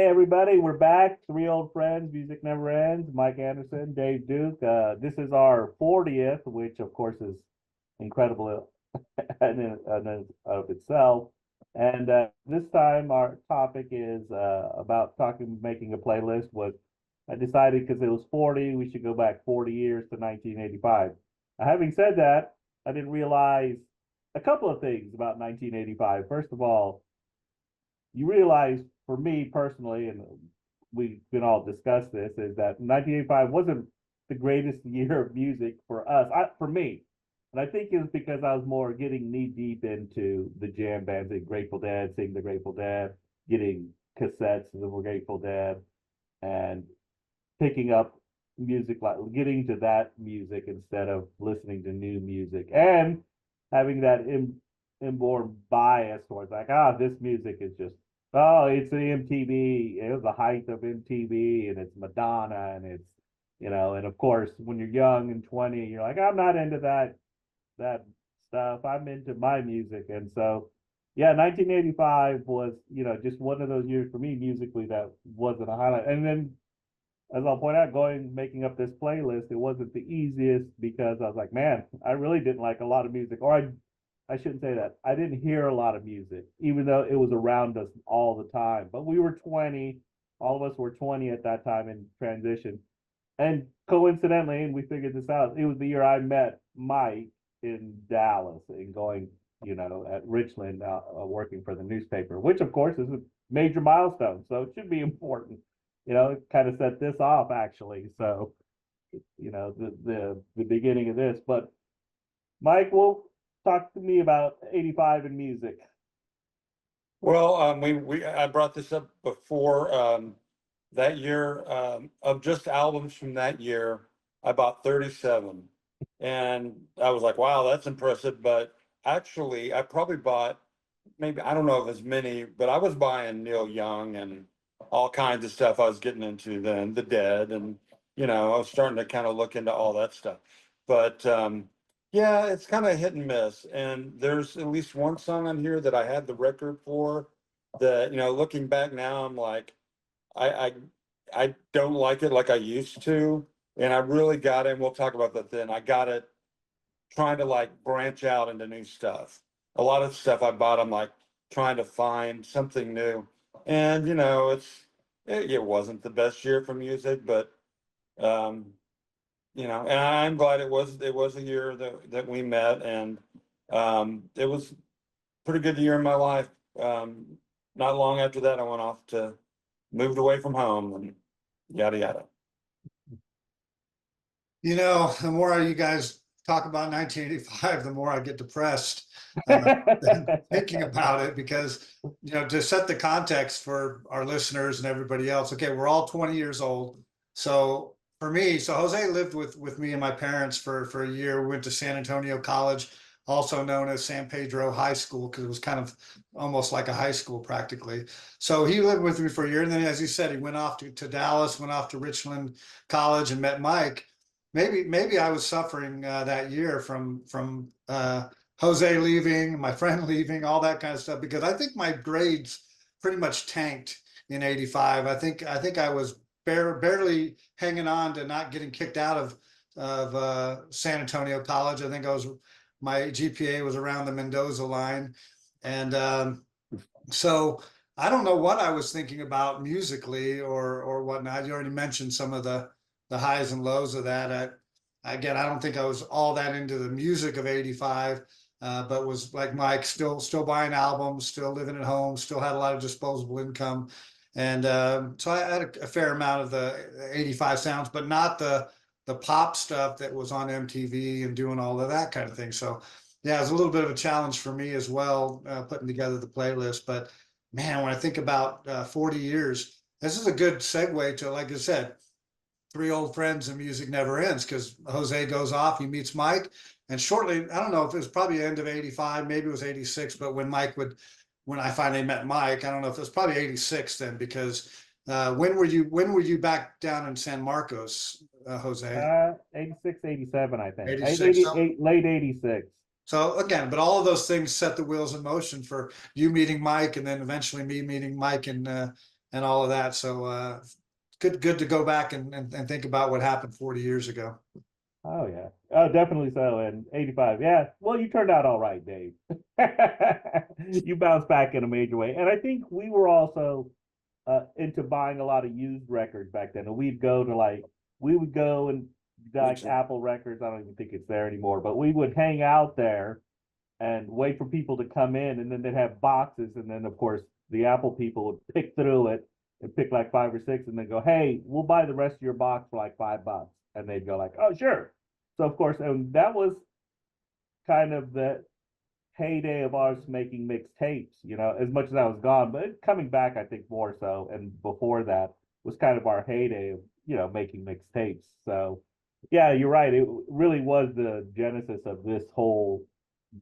Hey everybody, we're back. Three old friends, music never ends. Mike Anderson, Dave Duke. This is our 40th, which of course is incredible in of itself. And this time our topic is about making a playlist. What I decided because it was 40, we should go back 40 years to 1985. Having said that, I didn't realize a couple of things about 1985. First of all, you realize for me personally, and we can all discuss this, is that 1985 wasn't the greatest year of music for us, for me. And I think it's because I was more getting knee deep into the jam bands, like Grateful Dead, seeing the Grateful Dead, getting cassettes of the Grateful Dead, and picking up music, like getting to that music instead of listening to new music, and having that inborn bias towards like, this music is just, it's the MTV. It was the height of MTV, and it's Madonna, and it's, and of course, when you're young and 20, you're like, I'm not into that stuff. I'm into my music. And so, yeah, 1985 was, just one of those years for me musically that wasn't a highlight. And then, as I'll point out, making up this playlist, it wasn't the easiest because I was like, man, I really didn't like a lot of music, or I shouldn't say that. I didn't hear a lot of music, even though it was around us all the time. But we were 20. All of us were 20 at that time in transition. And coincidentally, and we figured this out, it was the year I met Mike in Dallas and going, at Richland, working for the newspaper, which of course is a major milestone. So it should be important. It kind of set this off actually. So, the beginning of this. But Mike, talk to me about 85 and music. Well, I brought this up before. That year, of just albums from that year, I bought 37, and I was like, "Wow, that's impressive." But actually, I probably bought maybe, I don't know if as many, but I was buying Neil Young and all kinds of stuff. I was getting into then, The Dead, and I was starting to kind of look into all that stuff. But yeah, it's kind of hit and miss. And there's at least one song on here that I had the record for that, looking back now, I'm like, I I don't like it like I used to. And I really got it, and we'll talk about that then. I got it trying to like branch out into new stuff. A lot of stuff I bought, I'm like trying to find something new. And it wasn't the best year for music, but um, and I'm glad it was a year that we met, and it was a pretty good year in my life. Not long after that, I went off to moved away from home and yada yada. The more you guys talk about 1985, the more I get depressed thinking about it, because to set the context for our listeners and everybody else. Okay, we're all 20 years old. So for me, Jose lived with me and my parents for a year. We went to San Antonio College, also known as San Pedro High School, because it was kind of almost like a high school practically. So he lived with me for a year, and then, as you said, he went off to Dallas, went off to Richland College, and met Mike. Maybe I was suffering that year from Jose leaving, my friend leaving, all that kind of stuff, because I think my grades pretty much tanked in '85. I think I was barely hanging on to not getting kicked out of San Antonio College. I think my GPA was around the Mendoza line, and so I don't know what I was thinking about musically or whatnot. You already mentioned some of the highs and lows of that. Again, I don't think I was all that into the music of '85, but was like Mike, still buying albums, still living at home, still had a lot of disposable income. And so I had a fair amount of the '85 sounds, but not the pop stuff that was on MTV and doing all of that kind of thing. So yeah, it was a little bit of a challenge for me as well, putting together the playlist. But man, when I think about 40 years, this is a good segue to, like I said, three old friends and music never ends, because Jose goes off, he meets Mike, and shortly, I don't know if it was probably the end of '85, maybe it was '86, but when I finally met Mike, I don't know if it was probably '86 then, because when were you back down in San Marcos, Jose? 86, 87, I think. 86. Late 86. So again, but all of those things set the wheels in motion for you meeting Mike, and then eventually me meeting Mike and and all of that. So good to go back and think about what happened 40 years ago. Oh yeah. Oh, definitely so. And 85. Yeah. Well, you turned out all right, Dave. You bounced back in a major way. And I think we were also into buying a lot of used records back then. And we would go and like Apple Records. I don't even think it's there anymore, but we would hang out there and wait for people to come in, and then they'd have boxes. And then of course the Apple people would pick through it and pick like 5 or 6 and then go, hey, we'll buy the rest of your box for like $5. And they'd go like, oh, sure. So of course, and that was kind of the heyday of ours making mixtapes, as much as I was gone, but coming back, I think more so. And before that was kind of our heyday of, making mixtapes. So yeah, you're right. It really was the genesis of this whole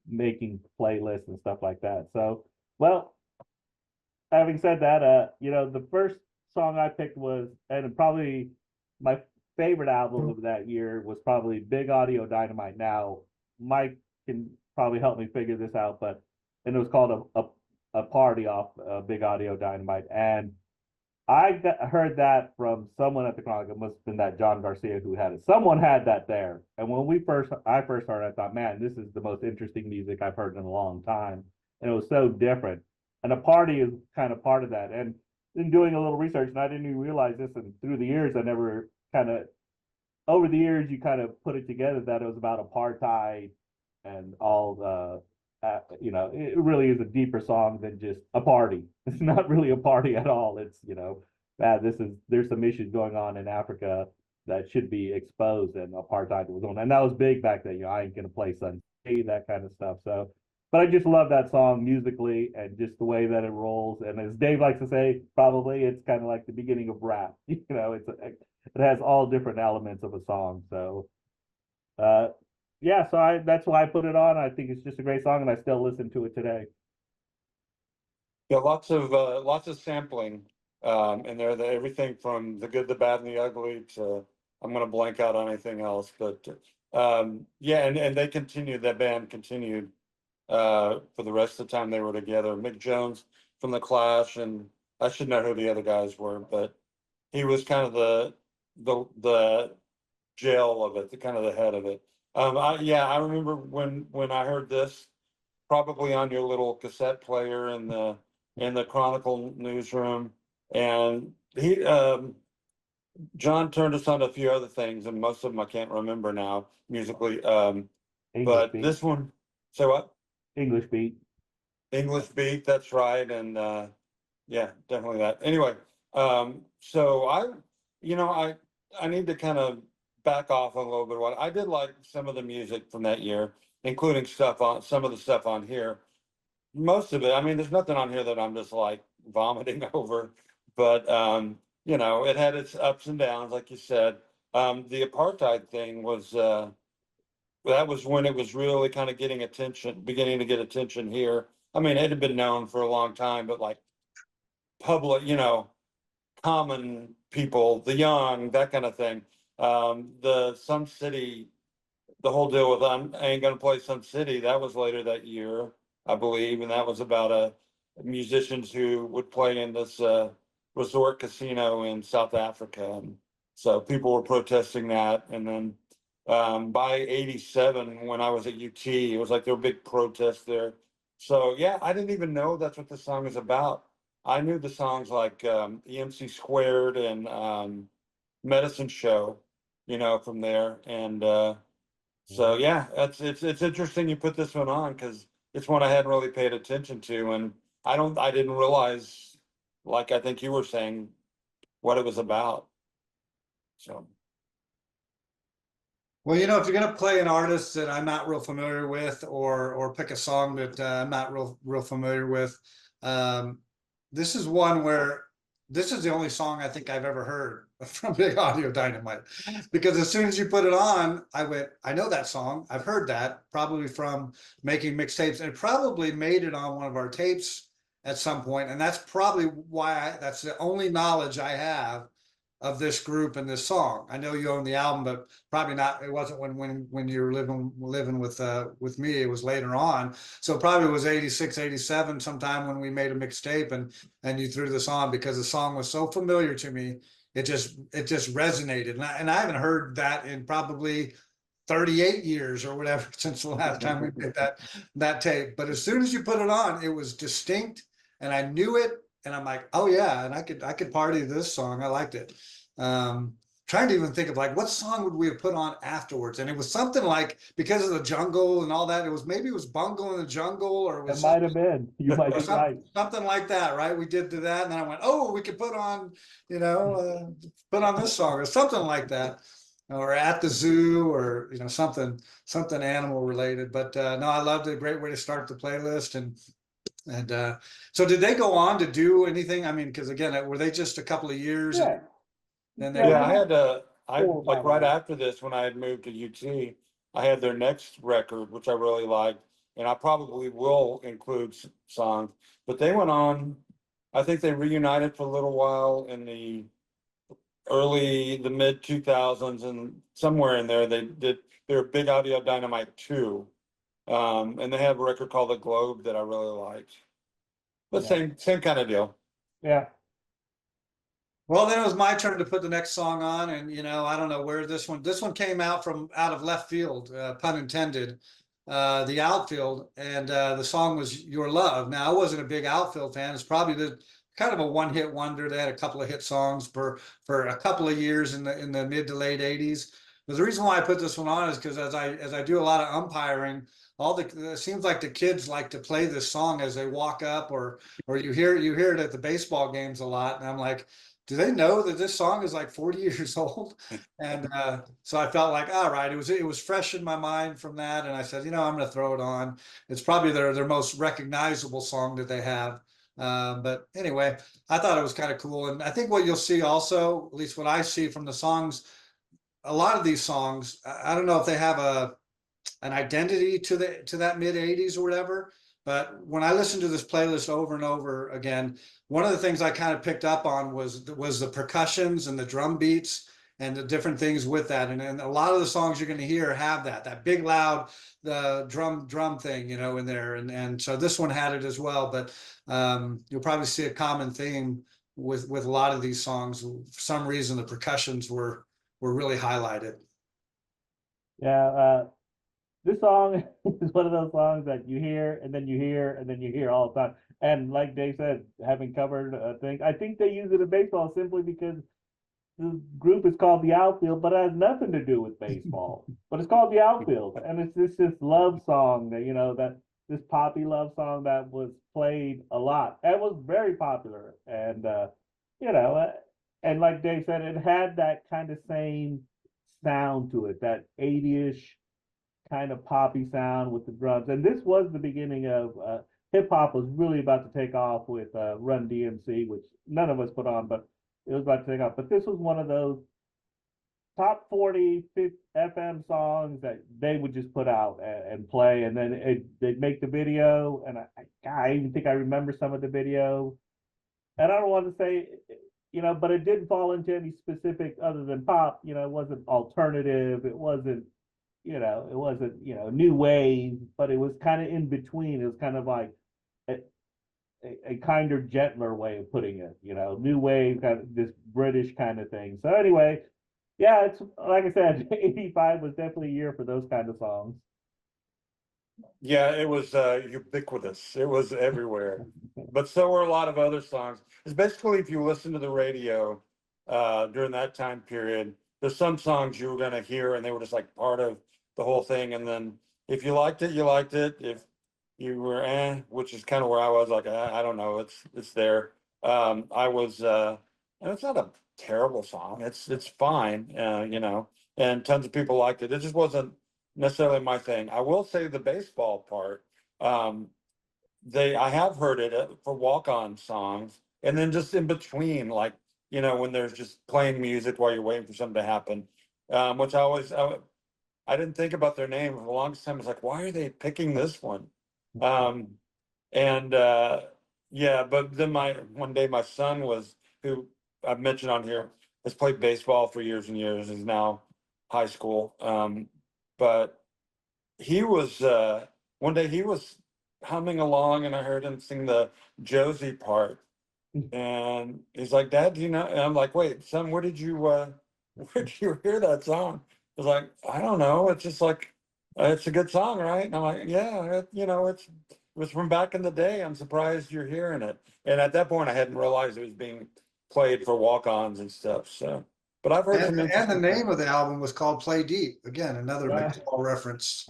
making playlists and stuff like that. So, well, having said that, the first song I picked was, and probably my favorite album of that year was probably Big Audio Dynamite. Now, Mike can probably help me figure this out, and it was called a party off Big Audio Dynamite. And heard that from someone at the Chronicle. It must have been that John Garcia who had it. Someone had that there. And when I first heard it, I thought, man, this is the most interesting music I've heard in a long time. And it was so different. And a party is kind of part of that. And in doing a little research, and I didn't even realize this, and through the years, over the years, you kind of put it together that it was about apartheid and all the, it really is a deeper song than just a party. It's not really a party at all. It's, there's some issues going on in Africa that should be exposed, and apartheid was on. And that was big back then. I ain't gonna play Sun City, that kind of stuff. So, but I just love that song musically and just the way that it rolls. And as Dave likes to say, probably it's kind of like the beginning of rap. It has all different elements of a song. So, yeah, so that's why I put it on. I think it's just a great song, and I still listen to it today. Yeah, lots of sampling in there. Everything from the good, the bad, and the ugly to, I'm going to blank out on anything else, but yeah, and that band continued for the rest of the time they were together. Mick Jones from the Clash, and I should know who the other guys were, but he was kind of the jail of it, the kind of the head of it. I remember when I heard this, probably on your little cassette player in the Chronicle newsroom, and John turned us on to a few other things, and most of them I can't remember now musically. But beat. This one, so what? English beat. English beat, that's right, and yeah, definitely that. Anyway, so I need to kind of back off a little bit. What I did like some of the music from that year, including some of the stuff on here. Most of it, I mean, there's nothing on here that I'm just like vomiting over, but it had its ups and downs, like you said. The apartheid thing was that was when it was really kind of beginning to get attention here. I mean, it had been known for a long time, but like public, common people, the young, that kind of thing. The Sun City, the whole deal with I ain't gonna play Sun City, that was later that year, I believe, and that was about musicians who would play in this resort casino in South Africa, and so people were protesting that. And then by '87, when I was at UT, it was like there were big protests there. So yeah, I didn't even know that's what the song is about. I knew the songs like EMC Squared and Medicine Show, from there. And so yeah, it's interesting you put this one on, because it's one I hadn't really paid attention to, and I didn't realize, like I think you were saying, what it was about. So. Well, if you're going to play an artist that I'm not real familiar with, or pick a song that I'm not real familiar with, this is one where this is the only song I think I've ever heard from Big Audio Dynamite, because as soon as you put it on, I went, I know that song. I've heard that probably from making mixtapes, and it probably made it on one of our tapes at some point. And that's probably why that's the only knowledge I have of this group and this song. I know you own the album, but probably not. It wasn't when you were living with me. It was later on. So probably it was 86, 87 sometime when we made a mixtape and you threw this on because the song was so familiar to me. It just resonated. And I haven't heard that in probably 38 years or whatever since the last time we did that tape. But as soon as you put it on, it was distinct and I knew it. And I'm like, oh yeah, and I could party this song. I liked it. Trying to even think of like what song would we have put on afterwards, and it was something like because of the jungle and all that. Maybe it was Bungle in the Jungle, or it It was might have been. You might or be right. something like that, right? We did do that, and then I went, oh, we could put on, put on this song or something like that, or At the Zoo, or something animal related. But no, I loved it. Great way to start the playlist. And so did they go on to do anything? I mean, because again, were they just a couple of years? Yeah. Then they Yeah, Yeah, I had Four or like five right years. after this, when I had moved to UT, I had their next record, which I really liked, and I probably will include songs, but they went on, I think they reunited for a little while in the mid 2000s, and somewhere in there, they were Big Audio Dynamite 2. And they have a record called The Globe that I really liked. But Yeah. same kind of deal. Yeah. Well, then it was my turn to put the next song on, and I don't know where this one came out of left field, pun intended, the outfield, and the song was Your Love. Now, I wasn't a big outfield fan. It's probably the kind of a one-hit wonder. They had a couple of hit songs for a couple of years in the mid to late 80s. But the reason why I put this one on is because as I do a lot of umpiring, it seems like the kids like to play this song as they walk up, or you hear it at the baseball games a lot, and I'm like, do they know that this song is like 40 years old? And so I felt like, all right, it was fresh in my mind from that. And I said, I'm going to throw it on. It's probably their most recognizable song that they have. But anyway, I thought it was kind of cool. And I think what you'll see also, at least what I see from the songs, a lot of these songs, I don't know if they have an identity to that mid 80s or whatever. But when I listened to this playlist over and over again, one of the things I kind of picked up on was the percussions and the drum beats and the different things with that. And a lot of the songs you're going to hear have that big loud the drum thing, in there. And so this one had it as well. But you'll probably see a common theme with a lot of these songs. For some reason, the percussions were really highlighted. Yeah. This song is one of those songs that you hear and then you hear and then you hear all the time. And like Dave said, having covered things, I think they use it in baseball simply because the group is called the Outfield, but it has nothing to do with baseball. But it's called the Outfield, and it's this love song that this poppy love song that was played a lot and was very popular. And and like Dave said, it had that kind of same sound to it, that 80-ish kind of poppy sound with the drums. And this was the beginning of hip hop was really about to take off with Run DMC, which none of us put on, but it was about to take off. But this was one of those top 40 FM songs that they would just put out and play, and then they'd make the video. And I even think I remember some of the video. And I don't want to say, but it didn't fall into any specific other than pop. It wasn't alternative. It wasn't new wave, but it was kind of in between. It was kind of like a kinder, gentler way of putting it, new wave, kind of this British kind of thing. So anyway, yeah, it's like I said, 85 was definitely a year for those kind of songs. Yeah, it was ubiquitous. It was everywhere. But so were a lot of other songs. It's basically, if you listen to the radio during that time period, there's some songs you were going to hear and they were just like part of the whole thing. And then if you liked it, you liked it. If you were which is kind of where I was, like, I don't know, it's there. I was and it's not a terrible song. It's fine, and tons of people liked it. It just wasn't necessarily my thing. I will say the baseball part, I have heard it for walk-on songs, and then just in between, like, when there's just playing music while you're waiting for something to happen, which I didn't think about their name for the longest time. I was like, why are they picking this one? Yeah, but then one day my son who I've mentioned on here, has played baseball for years and years, is now high school. But he was one day he was humming along and I heard him sing the Josie part. And he's like, Dad, do you know? And I'm like, wait, son, where did you hear that song? I was like, I don't know. It's just like it's a good song, right? And I'm like, yeah, it was from back in the day. I'm surprised you're hearing it. And at that point I hadn't realized it was being played for walk-ons and stuff. So but I've heard some And the interesting name of the album was called Play Deep. Again, another McCall reference.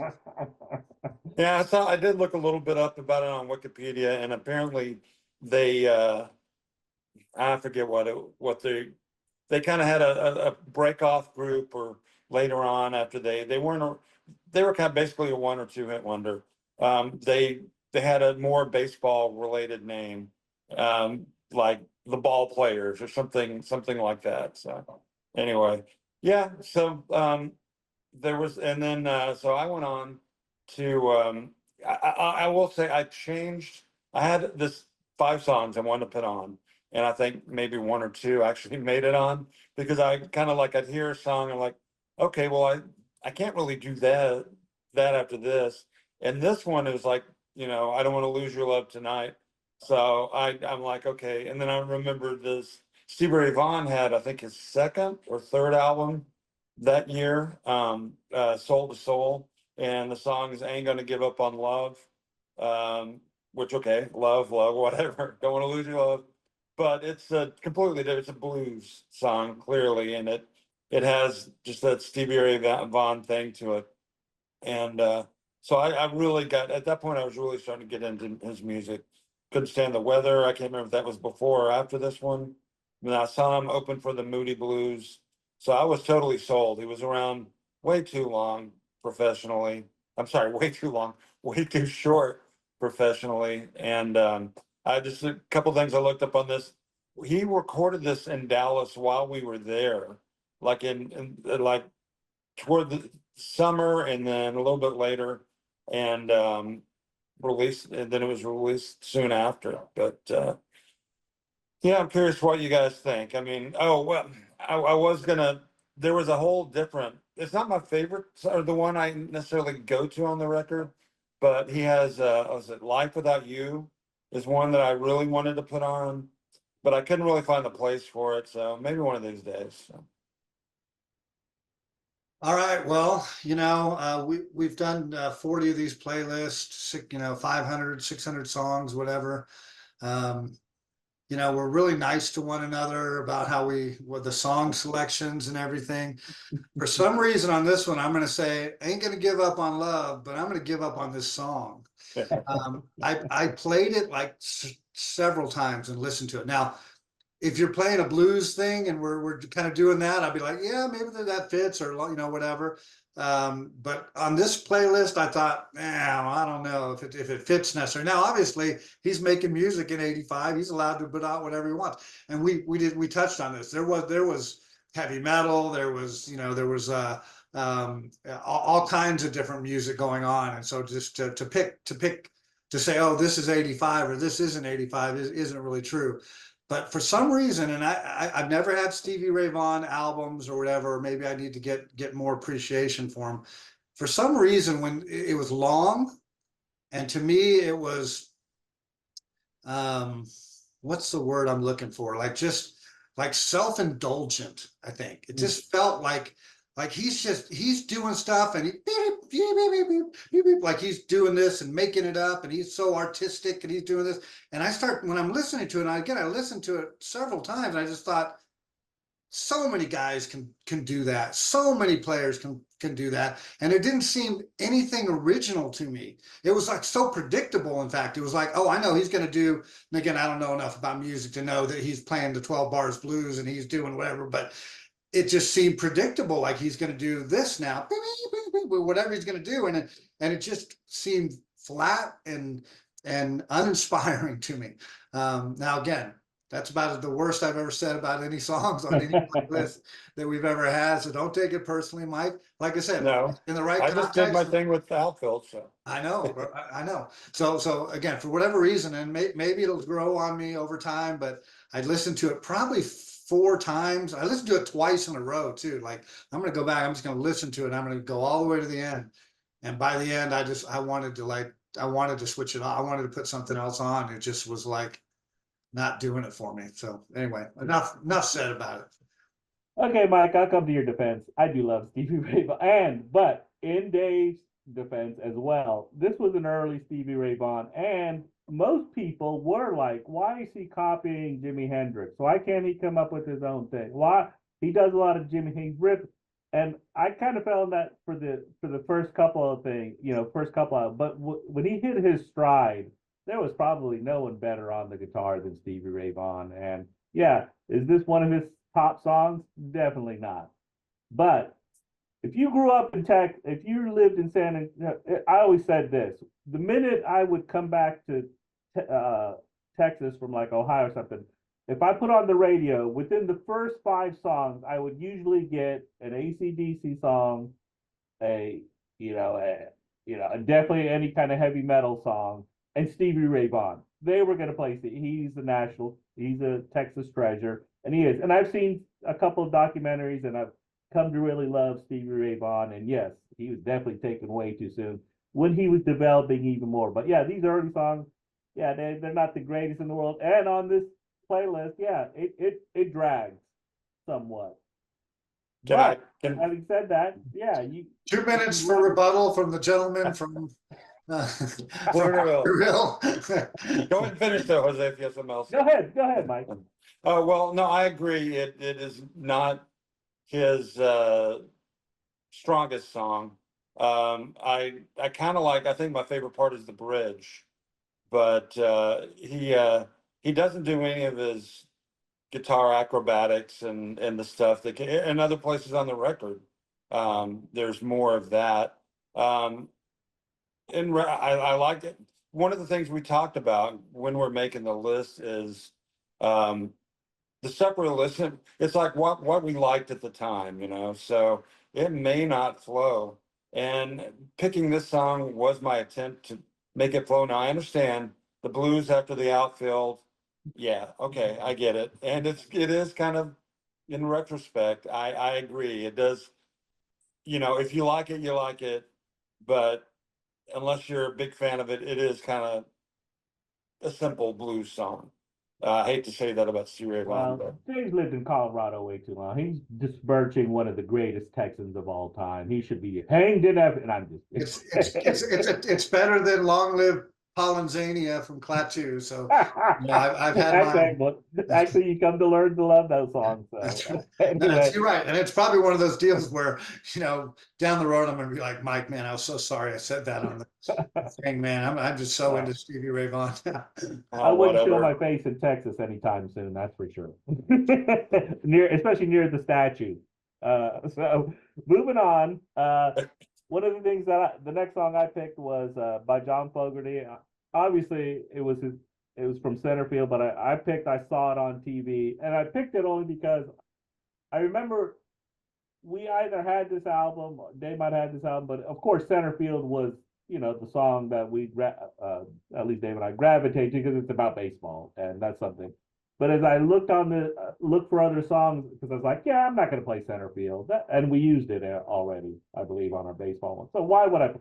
Yeah, I did look a little bit up about it on Wikipedia, and apparently they I forget what they kind of had a break off group or later on after they weren't they were kind of basically a one or two hit wonder. They had a more baseball related name, like the Ball Players or something like that. So anyway, yeah. So there was, and then so I went on to I will say I changed. I had this 5 songs I wanted to put on, and I think maybe 1 or 2 actually made it on because I kind of like I'd hear a song and like, okay, well I can't really do that after this, and this one is like, I don't want to lose your love tonight. So I'm like, okay, and then I remember this Stevie Ray Vaughan had I think his second or third album that year, Soul to Soul, and the song is Ain't Gonna Give Up on Love. Which okay, love, whatever. Don't want to lose your love. But it's a completely different, it's a blues song, clearly, and it has just that Stevie Ray Vaughan thing to it. And so I really got at that point I was really starting to get into his music. Couldn't stand the weather. I can't remember if that was before or after this one. And I saw him open for the Moody Blues. So I was totally sold. He was around way too long professionally. I'm sorry, way too long, way too short professionally. And I just a couple things I looked up on this. He recorded this in Dallas while we were there, like in like toward the summer and then a little bit later, and released, and then it was released soon after. But yeah, I'm curious what you guys think. I mean, oh well, I was gonna. There was a whole different. It's not my favorite or the one I necessarily go to on the record, but he has. Was it Life Without You? Is one that I really wanted to put on, but I couldn't really find the place for it. So maybe one of these days. So. All right. Well, we've done 40 of these playlists, 500, 600 songs, whatever. We're really nice to one another about how with the song selections and everything. For some reason on this one, I'm going to say, ain't going to give up on love, but I'm going to give up on this song. I played it like several times and listened to it. Now, if you're playing a blues thing and we're kind of doing that, I'd be like, yeah, maybe that fits or, whatever. But on this playlist, I thought, I don't know if it fits necessarily. Now, obviously, he's making music in '85. He's allowed to put out whatever he wants. And we touched on this. There was heavy metal. There was all kinds of different music going on. And so just to pick to say, oh, this is '85 or this isn't '85 isn't really true. But for some reason, and I've never had Stevie Ray Vaughan albums or whatever, or maybe I need to get more appreciation for him. For some reason, when it was long, and to me it was, what's the word I'm looking for? Just like self-indulgent, I think. It just felt like he's doing stuff and like he's doing this and making it up and he's so artistic and he's doing this. And when I'm listening to it, and I listened to it several times and I just thought, so many guys can do that. So many players can do that. And it didn't seem anything original to me. It was like so predictable. In fact, it was like, oh, I know he's going to do, and again, I don't know enough about music to know that he's playing the 12 bars blues and he's doing whatever, but it just seemed predictable. Like he's going to do this now, whatever he's going to do. And it just seemed flat and uninspiring to me. Now, again, that's about the worst I've ever said about any songs on any playlist that we've ever had. So don't take it personally, Mike. Like I said, No, in the right I just did my context. thing with the outfield, so. I know, I know. So again, for whatever reason, and maybe it'll grow on me over time, but I listened to it probably 4 times. I listened to it twice in a row too. Like I'm gonna go back. I'm just gonna listen to it. I'm gonna go all the way to the end. And by the end, I wanted to switch it off. I wanted to put something else on. It just was like not doing it for me. So anyway, enough said about it. Okay, Mike, I'll come to your defense. I do love Stevie Ray Vaughan, but in Dave's defense as well, this was an early Stevie Ray Vaughan, and most people were like, "Why is he copying Jimi Hendrix? Why can't he come up with his own thing? Why he does a lot of Jimi Hendrix riff?" And I kind of felt that for the first couple of things, first couple of, but when he hit his stride, there was probably no one better on the guitar than Stevie Ray Vaughan. And yeah, is this one of his top songs? Definitely not. But if you grew up in if you lived in I always said this: the minute I would come back to Texas from like Ohio or something, if I put on the radio, within the first 5 songs, I would usually get an AC/DC song, a definitely any kind of heavy metal song, and Stevie Ray Vaughan. They were going to play. He's a Texas treasure, and he is. And I've seen a couple of documentaries, and I've come to really love Stevie Ray Vaughan. And yes, he was definitely taken way too soon when he was developing even more. But yeah, these early songs, yeah, they're not the greatest in the world. And on this playlist, yeah, it drags somewhat. But having said that, yeah, 2 minutes for rebuttal from the gentleman from Louisville. Go ahead and finish though, Jose, if you have something else. Go ahead, Mike. Well, no, I agree. It is not his strongest song. I kind of I think my favorite part is the bridge, but he doesn't do any of his guitar acrobatics and the stuff that in other places on the record. There's more of that. And I like it. One of the things we talked about when we're making the list is the separate listen. It's like what we liked at the time, so it may not flow. And picking this song was my attempt to make it flow. Now I understand the blues after the outfield. Yeah, okay, I get it. And it is kind of, in retrospect, I agree. It does, if you like it, you like it. But unless you're a big fan of it, it is kind of a simple blues song. I hate to say that about Stevie Ray Vaughan. Well, Dave's lived in Colorado way too long. He's disparaging one of the greatest Texans of all time. He should be hanged in heaven. And I'm just it's better than Long Live Polenzania from Klaatu. So I've had mine. Actually, you come to learn to love those songs. So. That's right. Anyway. You're right. And it's probably one of those deals where, down the road, I'm going to be like, Mike, man, I was so sorry I said that on the thing, man. I'm just so into Stevie Ray Vaughan. I wouldn't show my face in Texas anytime soon, that's for sure. Especially near the statue. So moving on. One of the things the next song I picked was by John Fogerty. Obviously, it was from Centerfield, but I saw it on TV, and I picked it only because I remember we either had this album, Dave might have had this album, but of course Centerfield was, the song that at least Dave and I gravitate to because it's about baseball, and that's something. But as I looked for other songs, because I was like, yeah, I'm not going to play Centerfield, and we used it already, I believe, on our baseball one. So why would I?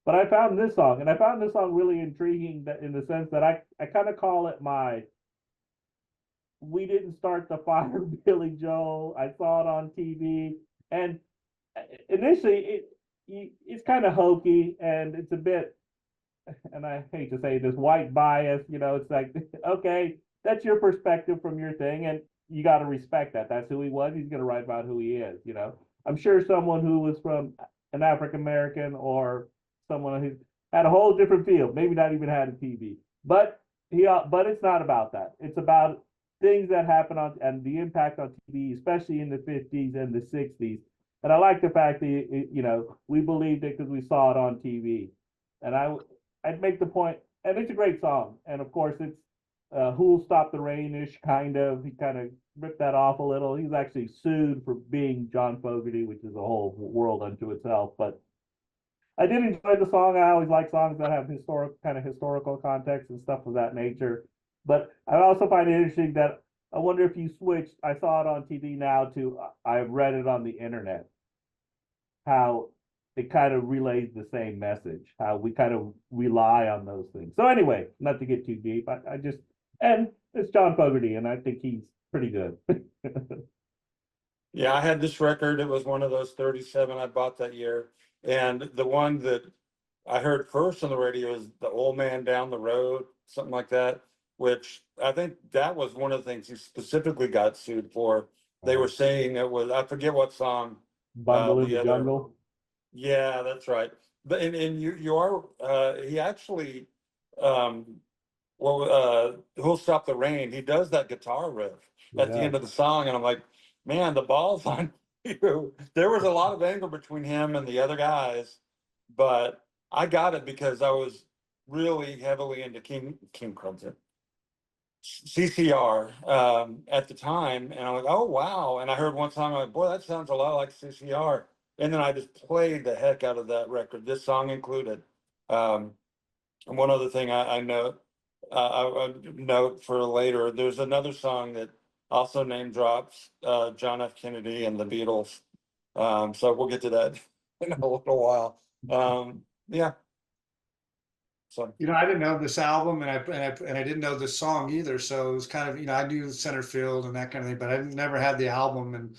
But I found this song, and I found this song really intriguing in the sense that I kind of call it we didn't start the fire, Billy Joel. I saw it on TV, and initially it's kind of hokey, and it's a bit, and I hate to say this, white bias. It's like, okay, that's your perspective from your thing, and you got to respect that. That's who he was. He's going to write about who he is. I'm sure someone who was from an African American or someone who had a whole different field, maybe not even had a TV, but it's not about that. It's about things that happen and the impact on TV, especially in the 50s and the 60s. And I like the fact that we believed it because we saw it on TV. And I'd make the point, and it's a great song. And of course, it's Who'll Stop the Rain-ish kind of. He kind of ripped that off a little. He's actually sued for being John Fogerty, which is a whole world unto itself. But I did enjoy the song. I always like songs that have historical context and stuff of that nature. But I also find it interesting that I wonder if you switched. I saw it on TV now to I've read it on the internet. How it kind of relays the same message. How we kind of rely on those things. So anyway, not to get too deep. I just and it's John Fogerty, and I think he's pretty good. Yeah, I had this record. It was one of those 37 I bought that year. And the one that I heard first on the radio is The Old Man Down the Road, something like that, which I think that was one of the things he specifically got sued for. They were saying it was, I forget what song. Bundle in the the other- Jungle. Yeah, that's right. But and you are he actually Who'll Stop the Rain? He does that guitar riff at the Yeah. end of the song, and I'm like, man, the ball's on you. There was a lot of anger between him and the other guys, but I got it because I was really heavily into King Crimson, CCR at the time, and I'm like, oh wow! And I heard one song, I'm like, boy, that sounds a lot like CCR. And then I just played the heck out of that record, this song included. And one other thing I note, I note for later, there's another song that also name drops John F. Kennedy and the Beatles. So we'll get to that in a little while. Yeah. So I didn't know this album, and I didn't know this song either. So it was kind of, I knew Centerfield and that kind of thing, but I never had the album. And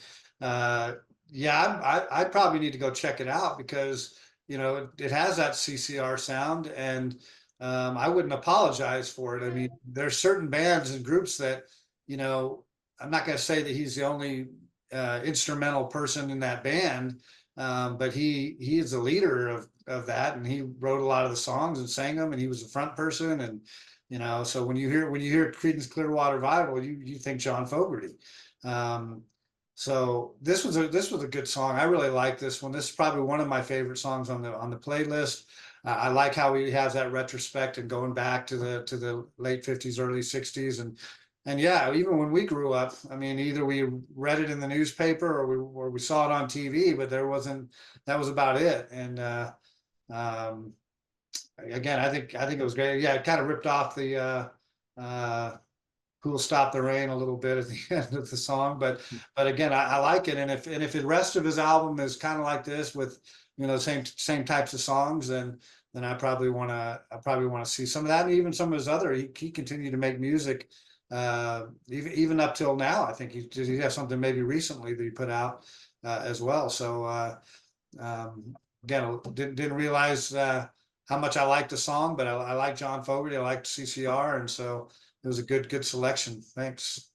yeah, I probably need to go check it out because it has that CCR sound, and I wouldn't apologize for it. I mean, there's certain bands and groups that I'm not going to say that he's the only instrumental person in that band, but he is the leader of that, and he wrote a lot of the songs and sang them, and he was the front person, and so when you hear Creedence Clearwater Revival, you think John Fogerty. So this was a good song. I really like this one. This is probably one of my favorite songs on the playlist. I like how he has that retrospect and going back to the late 50s, early 60s, and yeah, even when we grew up, I mean, either we read it in the newspaper or we saw it on TV, but that was about it. And again, I think it was great. Yeah, it kind of ripped off the Who'll Stop the Rain a little bit at the end of the song, but again, I like it. And if the rest of his album is kind of like this with same types of songs, then I probably want to see some of that, and even some of his other. He continued to make music even up till now. I think he has something maybe recently that he put out as well. So again, didn't realize how much I liked the song, but I like John Fogerty. I liked CCR, and so it was a good selection. Thanks.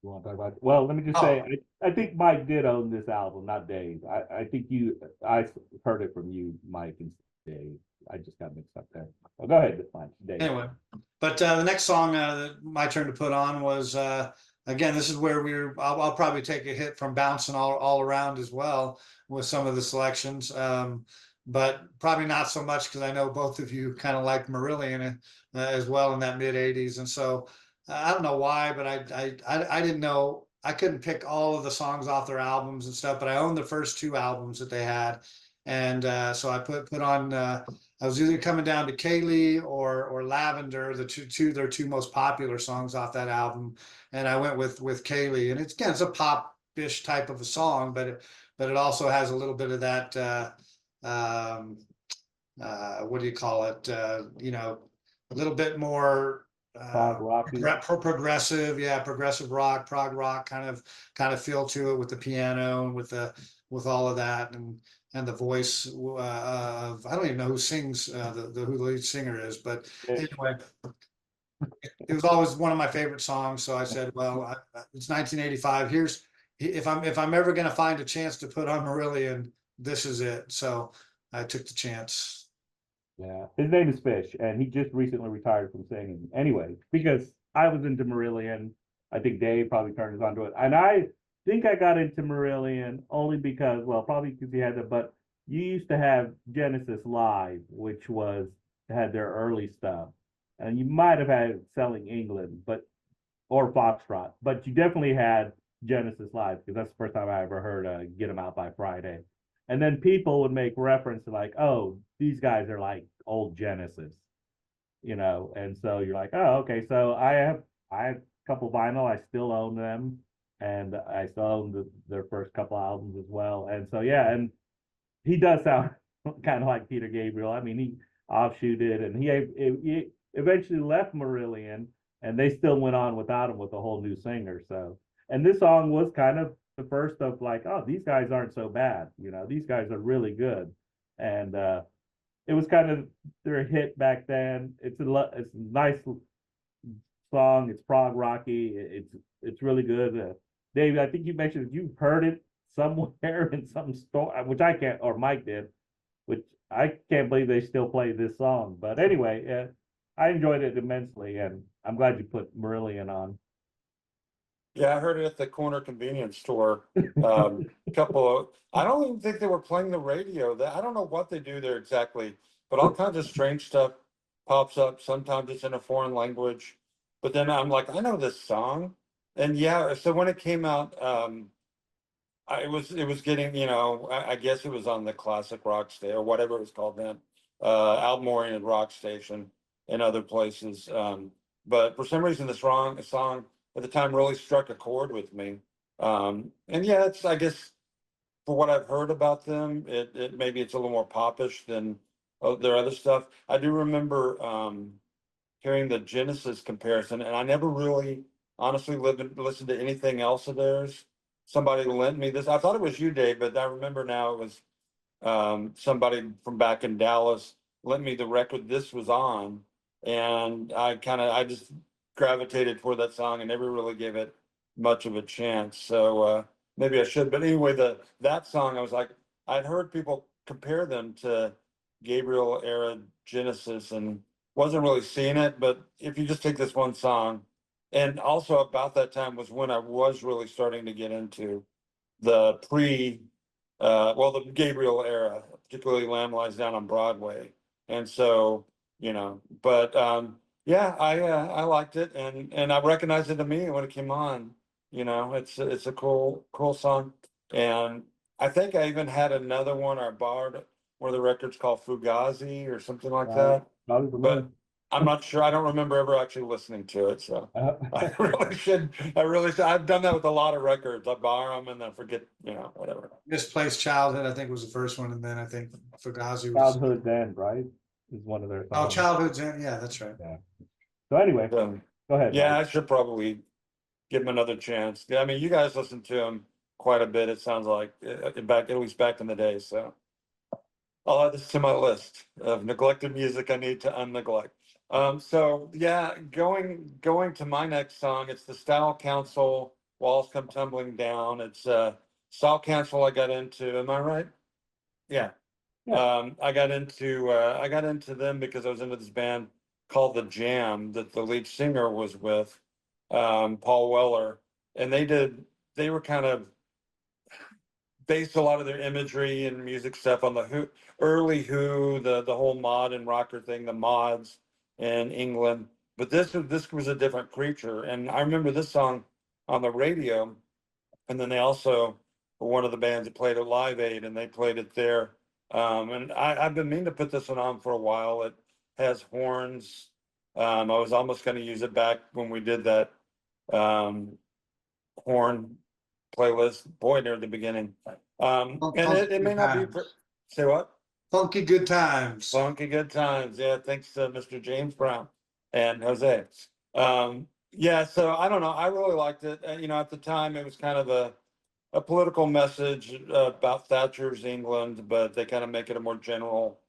You want to talk about? Well, let me just say, I think Mike did own this album, not Dave. I think I heard it from you, Mike, and Dave. I just got mixed up there. Well, go ahead, Mike. Dave. Anyway, but the next song my turn to put on was again. This is where I'll probably take a hit from bouncing all around as well with some of the selections. But probably not so much because I know both of you kind of like Marillion as well in that mid 80s. And so I don't know why, but I didn't know. I couldn't pick all of the songs off their albums and stuff, but I owned the first two albums that they had. And so I put on, I was either coming down to Kaylee or Lavender, their two most popular songs off that album. And I went with Kaylee. And it's a pop-ish type of a song, but it also has a little bit of that, what do you call it? A little bit more progressive, progressive rock, prog rock kind of feel to it with the piano and with all of that, and the voice of I don't even know who sings who the lead singer is, but anyway, it was always one of my favorite songs. So I said, well, it's 1985. If I'm ever going to find a chance to put on Marillion, this is it. So I took the chance. Yeah, his name is Fish, and he just recently retired from singing. Anyway, because I was into Marillion, I think Dave probably turned us onto it, and I think I got into Marillion only because, well, probably because he had it, but you used to have Genesis Live, which had their early stuff, and you might have had Selling England, but or Foxtrot, but you definitely had Genesis Live because that's the first time I ever heard Get 'Em Out by Friday. And then people would make reference to like, oh, these guys are like old Genesis, and so you're like, oh, okay. So I have a couple vinyl, I still own them, and I still own their first couple albums as well. And so yeah, and he does sound kind of like Peter Gabriel. I mean, he offshooted, and he eventually left Marillion, and they still went on without him with a whole new singer. So, and this song was kind of the first of like, oh, these guys aren't so bad. These guys are really good, and it was kind of their hit back then. It's a nice song. It's prog rocky. It's really good. Dave, I think you mentioned that you've heard it somewhere in some store, which I can't, or Mike did, which I can't believe they still play this song. But anyway, I enjoyed it immensely, and I'm glad you put Marillion on. Yeah, I heard it at the corner convenience store. I don't even think they were playing the radio. I don't know what they do there exactly, but all kinds of strange stuff pops up. Sometimes it's in a foreign language, but then I'm like, I know this song. And yeah, so when it came out, it was getting, I guess it was on the classic rock station or whatever it was called then, album oriented rock station and other places. But for some reason, song at the time really struck a chord with me. And yeah, I guess for what I've heard about them, it maybe it's a little more popish than their other stuff. I do remember hearing the Genesis comparison, and I never really honestly listened to anything else of theirs. Somebody lent me this. I thought it was you, Dave, but I remember now it was somebody from back in Dallas lent me the record this was on, and I just gravitated toward that song and never really gave it much of a chance. So maybe I should. But anyway, that song, I was like, I'd heard people compare them to Gabriel era Genesis and wasn't really seeing it. But if you just take this one song, and also about that time was when I was really starting to get into the the Gabriel era, particularly Lamb Lies Down on Broadway. And so, but yeah, I liked it, and I recognized it to me when it came on. It's a cool song, and I think I even had another one I borrowed one of the records called Fugazi or something like that. But I'm not sure. I don't remember ever actually listening to it. So I really should. I've done that with a lot of records. I borrow them and then forget, whatever. Misplaced Childhood, I think, was the first one, and then I think Fugazi was. Childhood's End, right? Is one of their songs. Oh, Childhood's End. Yeah, that's right. Yeah. So anyway, go ahead. Yeah, Mike. I should probably give him another chance. I mean, you guys listen to him quite a bit. It sounds like at least back in the day. So I'll add this to my list of neglected music I need to unneglect. So yeah, going to my next song, it's the Style Council, Walls Come Tumbling Down. It's Style Council I got into, am I right? Yeah. I got into them because I was into this band called The Jam that the lead singer was with, Paul Weller, and they were kind of based a lot of their imagery and music stuff on the early Who, the whole mod and rocker thing, the mods in England. But this was a different creature. And I remember this song on the radio. And then they also were one of the bands that played at Live Aid, and they played it there. And I've been meaning to put this one on for a while. It has horns. I was almost going to use it back when we did that horn playlist, boy, near the beginning. And it may not be, say what? Funky Good Times. Funky Good Times. Yeah, thanks to Mr. James Brown and Jose. Yeah, so I don't know. I really liked it. At the time, it was kind of a political message about Thatcher's England, but they kind of make it a more general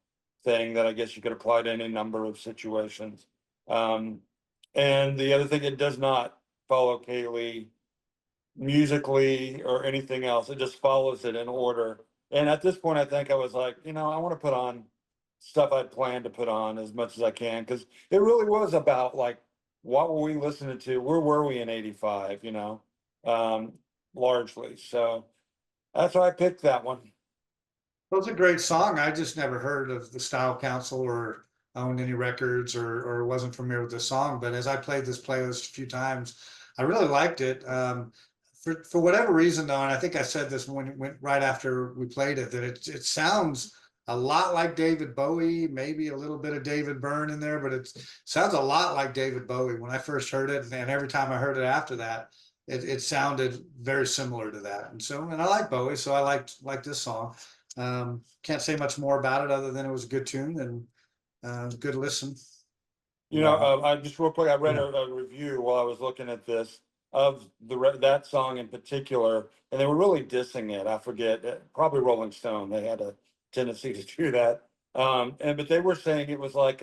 thing that I guess you could apply to any number of situations. And the other thing, it does not follow Kaylee musically or anything else. It just follows it in order. And at this point, I think I was like, I want to put on stuff I'd planned to put on as much as I can, because it really was about like, what were we listening to? Where were we in '85? Largely. So that's why I picked that one. Well, it's a great song. I just never heard of the Style Council or owned any records or wasn't familiar with this song. But as I played this playlist a few times, I really liked it. For whatever reason, though, and I think I said this when it went right after we played it, that it sounds a lot like David Bowie, maybe a little bit of David Byrne in there, but it sounds a lot like David Bowie when I first heard it, and every time I heard it after that, it sounded very similar to that. And I like Bowie, so I liked this song. Can't say much more about it other than it was a good tune and good listen. You know, I just real quick, I read a review while I was looking at this of that song in particular, and they were really dissing it. I forget, probably Rolling Stone. They had a tendency to do that. But they were saying it was like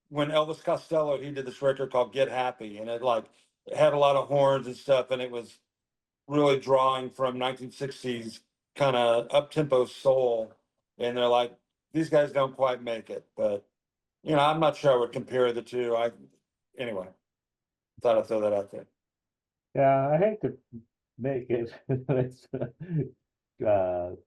when Elvis Costello, he did this record called Get Happy, and it had a lot of horns and stuff, and it was really drawing from 1960s kind of up-tempo soul. And they're like, these guys don't quite make it, but I'm not sure I would compare the two. Anyway, thought I'd throw that out there. Yeah, I hate to make it it's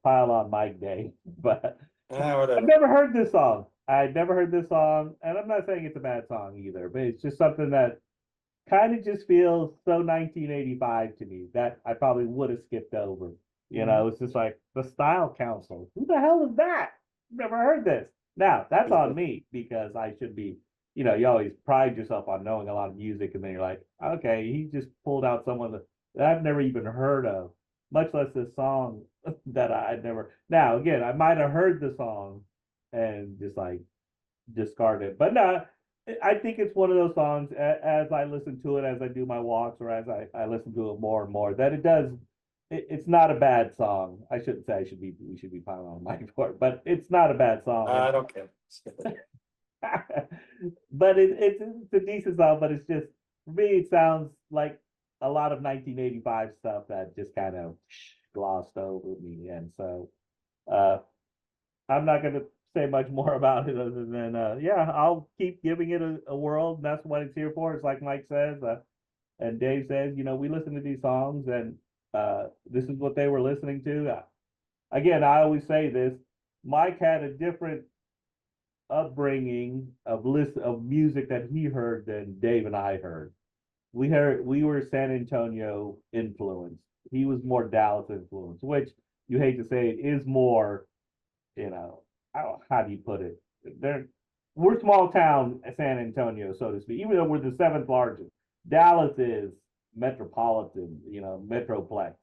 pile on Mike Day, but I've Whatever. never heard this song. I'd never heard this song, and I'm not saying it's a bad song either, but it's just something that kind of just feels so 1985 to me that I probably would have skipped over. It's just like the Style Council. Who the hell is that? Never heard this. Now, that's on me because I should be, you always pride yourself on knowing a lot of music, and then you're like, okay, he just pulled out someone that I've never even heard of, much less this song that I'd never. Now, again, I might have heard the song and just like discard it. But no, I think it's one of those songs as I listen to it, as I do my walks, or as I listen to it more and more, that it's not a bad song. I shouldn't say we should be piling on Mike for it, but it's not a bad song. I don't care. But it's a decent song, but it's just, for me, it sounds like a lot of 1985 stuff that just kind of glossed over me. And so I'm not going to say much more about it other than, yeah, I'll keep giving it a whirl. And that's what it's here for. It's like Mike says, and Dave says, we listen to these songs, and this is what they were listening to. Again, I always say this, Mike had a different upbringing of music that he heard than Dave and I heard. We were San Antonio influenced. He was more Dallas influenced, which you hate to say it is more, how do you put it? We're small town San Antonio, so to speak, even though we're the seventh largest. Dallas is metropolitan, metroplex.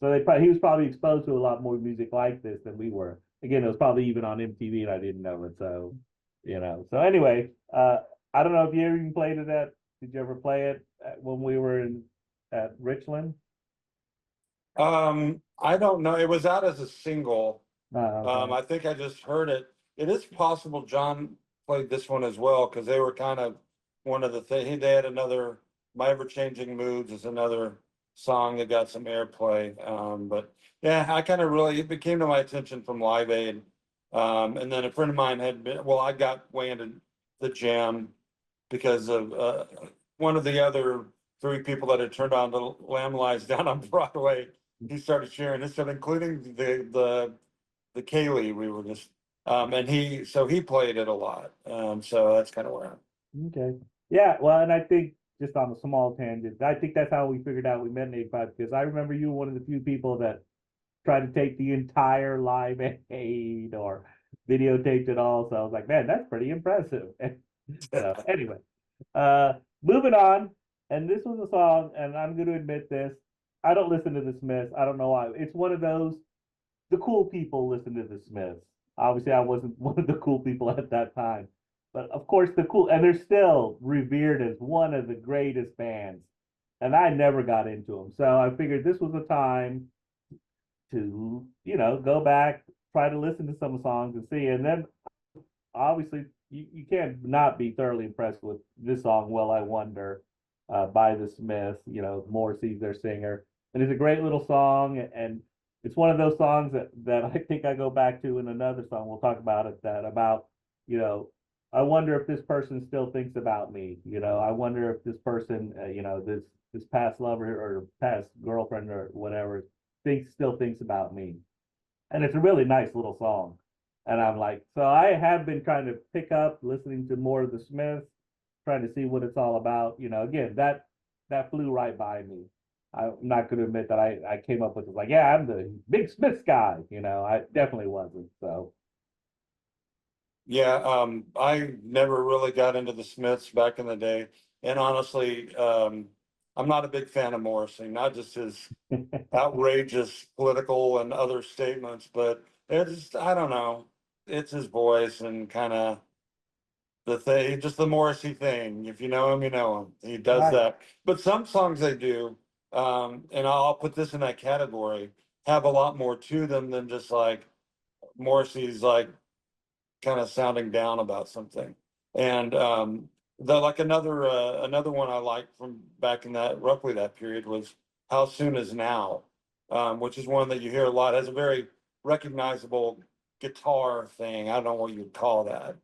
So he was probably exposed to a lot more music like this than we were. Again, it was probably even on MTV and I didn't know it. So, So anyway, I don't know if you ever even played it did you ever play it when we were at Richland? I don't know. It was out as a single. Okay. I think I just heard it. It is possible John played this one as well, because they were kind of one of the things. They had another, My Ever Changing Moods is another song that got some airplay. But yeah, it became to my attention from Live Aid. And then a friend of mine I got way into the Jam because of one of the other three people that had turned on the Lamb Lies down on Broadway. He started sharing this stuff, including the Kaylee. We were just and he played it a lot. So that's kind of where I'm. Okay. Yeah. Well, and I think just on a small tangent, I think that's how we figured out we met in 85, because I remember you were one of the few people that tried to take the entire Live Aid or videotaped it all. So I was like, man, that's pretty impressive. So anyway, moving on. And this was a song, and I'm going to admit this. I don't listen to the Smiths. I don't know why. It's one of those, the cool people listen to the Smiths. Obviously, I wasn't one of the cool people at that time. But of course, and they're still revered as one of the greatest bands. And I never got into them. So I figured this was a time to, go back, try to listen to some songs and see. And then obviously you can't not be thoroughly impressed with this song, Well, I Wonder, by the Smiths. Morrissey's their singer. And it's a great little song. And it's one of those songs that I think I go back to in another song. We'll talk about it, I wonder if this person still thinks about me. I wonder if this person, this past lover or past girlfriend or whatever, still thinks about me. And it's a really nice little song. And I'm like, so I have been trying to pick up listening to more of the Smiths, trying to see what it's all about. Again, that flew right by me. I'm not going to admit that I came up with it like, yeah, I'm the big Smiths guy. I definitely wasn't. So Yeah, I never really got into the Smiths back in the day. And honestly, I'm not a big fan of Morrissey, not just his outrageous political and other statements, but it's, I don't know, it's his voice and kind of the thing, just the Morrissey thing. If you know him, you know him. He does Right. that. But some songs they do, and I'll put this in that category, have a lot more to them than just like Morrissey's like kind of sounding down about something. And the like another one I liked from back in that roughly that period was How Soon Is Now, which is one that you hear a lot. It has a very recognizable guitar thing. I don't know what you'd call that.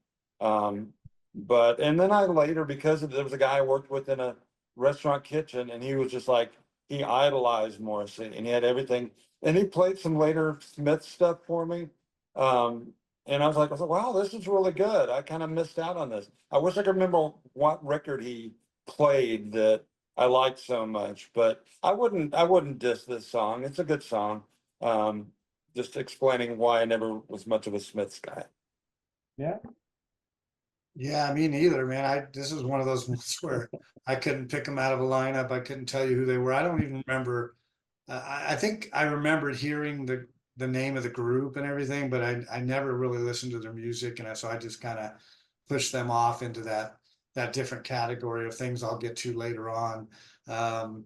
But and then I later, because there was a guy I worked with in a restaurant kitchen, and he was just like he idolized Morrissey, and he had everything. And he played some later Smith stuff for me. Um, and I was like, wow, this is really good. I kind of missed out on this. I wish I could remember what record he played that I liked so much, but I wouldn't diss this song. It's a good song. Um, just explaining why I never was much of a Smiths guy. yeah, Yeah, me neither, man. This is one of those ones where I couldn't pick them out of a lineup. I couldn't tell you who they were. I don't even remember. I think I remembered hearing the name of the group and everything, but I never really listened to their music, and so I just kind of pushed them off into that different category of things I'll get to later on. Um,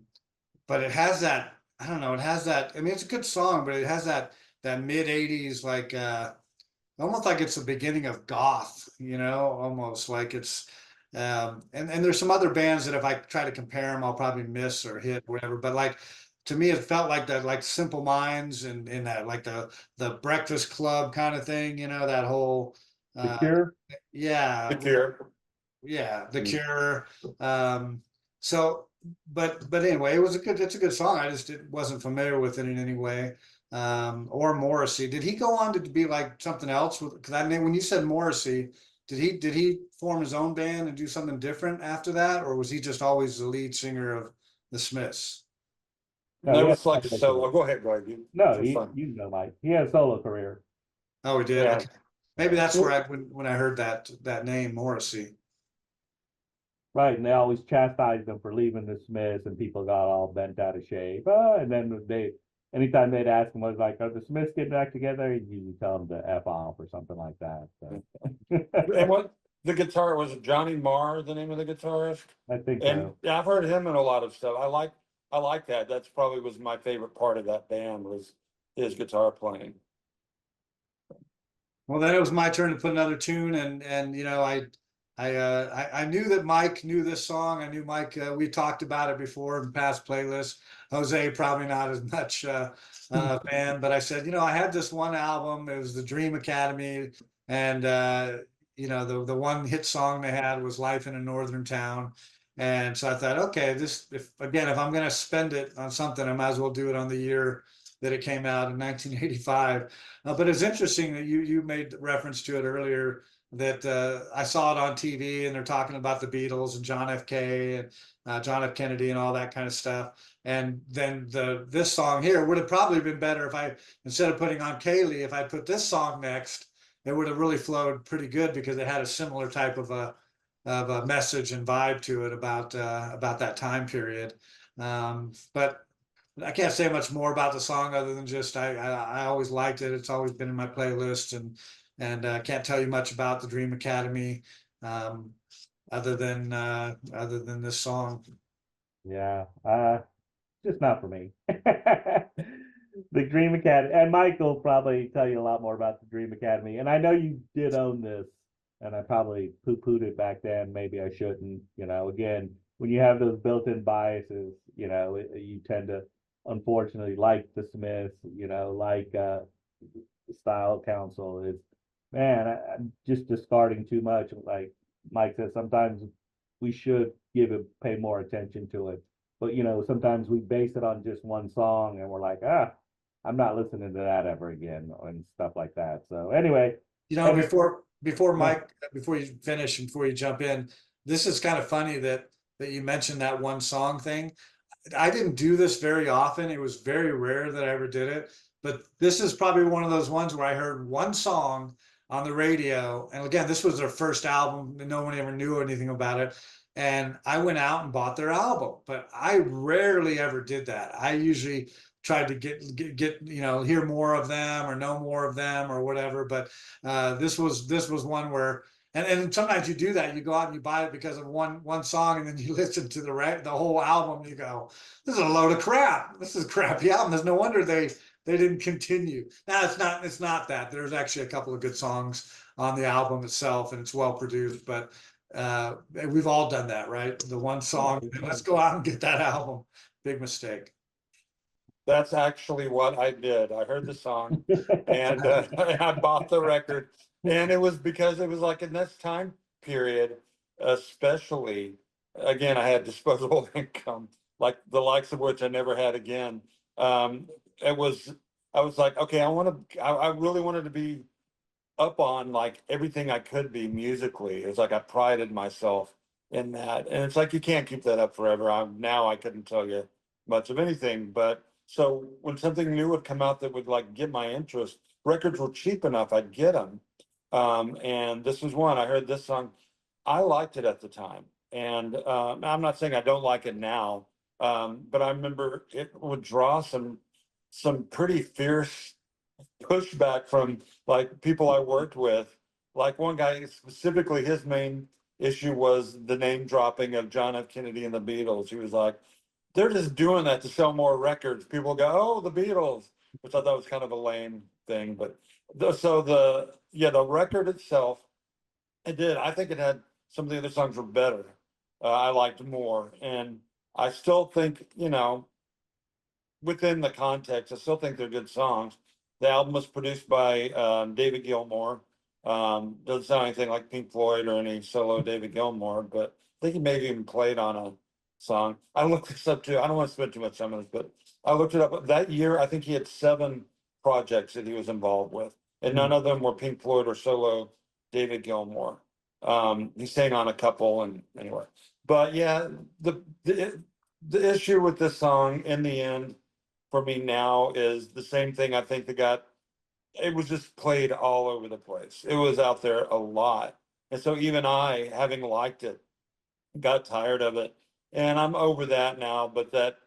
but it has that, I don't know, it has that. I mean, it's a good song, but it has that mid '80s like almost like it's the beginning of goth, almost like it's and there's some other bands that if I try to compare them, I'll probably miss or hit or whatever. But like to me, it felt like that, like Simple Minds and that like the Breakfast Club kind of thing, that whole The uh Cure. yeah, The Cure. yeah, The Mm. Cure. So but anyway, it's a good song. I just wasn't familiar with it in any way. Or Morrissey. Did he go on to be like something else with, because I mean when you said Morrissey, did he form his own band and do something different after that, or was he just always the lead singer of the Smiths? No, That he has was like a solo career. solo. Go ahead, go ahead. No, For fun. you know, Mike. He has a solo career. Oh, he did. Yeah. Okay. Maybe Yeah. that's where when I heard that name Morrissey. Right, and they always chastised him for leaving the Smiths, and people got all bent out of shape. And then anytime they'd ask him, was like, "Are the Smiths getting back together?" He'd usually tell them to f off or something like that. So And what the guitar was it Johnny Marr, the name of the guitarist? I think And so. yeah, I've heard him in a lot of stuff. I like that. That's probably was my favorite part of that band was his guitar playing. Well, then it was my turn to put another tune, and I knew that Mike knew this song. I knew Mike. We talked about it before in past playlists. Jose probably not as much fan, but I said, I had this one album. It was the Dream Academy, and the one hit song they had was "Life in a Northern Town." And so I thought, okay, if I'm going to spend it on something, I might as well do it on the year that it came out in 1985. But it's interesting that you made reference to it earlier that I saw it on TV and they're talking about the Beatles and John F. K. and John F. Kennedy and all that kind of stuff. And then this song here would have probably been better if I, instead of putting on Kaylee, if I put this song next, it would have really flowed pretty good because it had a similar type of a message and vibe to it about that time period. But I can't say much more about the song other than just I always liked it. It's always been in my playlist, and can't tell you much about the Dream Academy um, other than this song. Yeah, just not for me. The Dream Academy, and Mike will probably tell you a lot more about the Dream Academy. And I know you did own this, and I probably poo-pooed it back then. Maybe I shouldn't. Again, when you have those built-in biases, you tend to, unfortunately, like the Smiths, like Style Council is, man, I'm just discarding too much. Like Mike says, sometimes we should pay more attention to it. But sometimes we base it on just one song and we're like, I'm not listening to that ever again and stuff like that. So anyway, You know, And it- before Mike, before you finish and before you jump in, this is kind of funny that you mentioned that one song thing. I didn't do this very often. It was very rare that I ever did it, but this is probably one of those ones where I heard one song on the radio. And again, this was their first album, and no one ever knew anything about it. And I went out and bought their album, but I rarely ever did that. I usually tried to get hear more of them or know more of them or whatever. But this was one where and sometimes you do that. You go out and you buy it because of one song, and then you listen to the whole album. And you go, "This is a load of crap. This is a crappy album." There's no wonder they didn't continue. Now it's not that. There's actually a couple of good songs on the album itself, and it's well produced. But we've all done that, right? The one song. Let's go out and get that album. Big mistake. That's actually what I did. I heard the song and I bought the record. And it was because it was like in this time period, especially, again, I had disposable income, like the likes of which I never had again. It was, I was like, okay, I really wanted to be up on like everything I could be musically. It was like I prided myself in that. And it's like you can't keep that up forever. Now I couldn't tell you much of anything. But so when something new would come out that would like get my interest, records were cheap enough, I'd get them. And this was one. I heard this song. I liked it at the time. And I'm not saying I don't like it now. But I remember it would draw some pretty fierce pushback from like people I worked with. Like one guy specifically, his main issue was the name dropping of John F. Kennedy and the Beatles. He was like, they're just doing that to sell more records. People go, oh, the Beatles, which I thought was kind of a lame thing. But the record itself, it did. I think it had some of the other songs were better. I liked more. And I still think, within the context, I still think they're good songs. The album was produced by David Gilmour. Doesn't sound anything like Pink Floyd or any solo David Gilmour, but I think he maybe even played on a song. I looked this up too. I don't want to spend too much time on this, but I looked it up. That year, I think he had 7 projects that he was involved with, and none of them were Pink Floyd or solo David Gilmour. He sang on a couple, and anyway. But yeah, the issue with this song in the end for me now is the same thing. I think it was just played all over the place. It was out there a lot. And so even I, having liked it, got tired of it. And I'm over that now, but that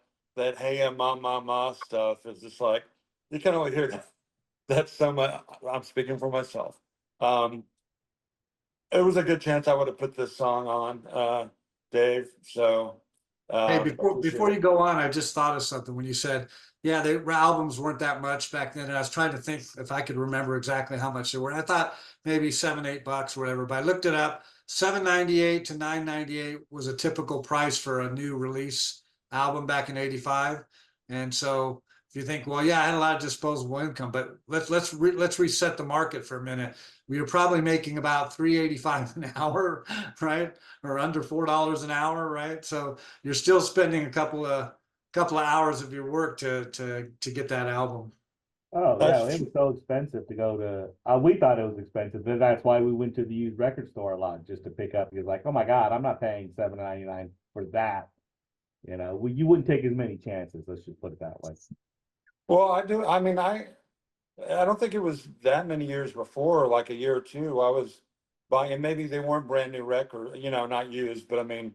hey ma stuff is just like you can only hear that so much. I'm speaking for myself. It was a good chance I would have put this song on, Dave. So Hey, appreciate before it. you go on, I just thought of something when you said, yeah, the albums weren't that much back then. And I was trying to think if I could remember exactly how much they were. And I thought maybe $7, $8 or whatever, but I looked it up. $7.98 to $9.98 was a typical price for a new release album back in '85. And so if you think, well, yeah, I had a lot of disposable income, but let's reset the market for a minute. We were probably making about $3.85 an hour, right? Or under $4 an hour, right? So you're still spending a couple of hours of your work to get that album. Oh That's yeah, it was so expensive to go to. We thought it was expensive, but that's why we went to the used record store a lot just to pick up. Because like, oh my God, I'm not paying $7.99 for that. You wouldn't take as many chances. Let's just put it that way. well, I do. I mean, I don't think it was that many years before, like a year or two, I was buying, and maybe they weren't brand new record, not used, but I mean,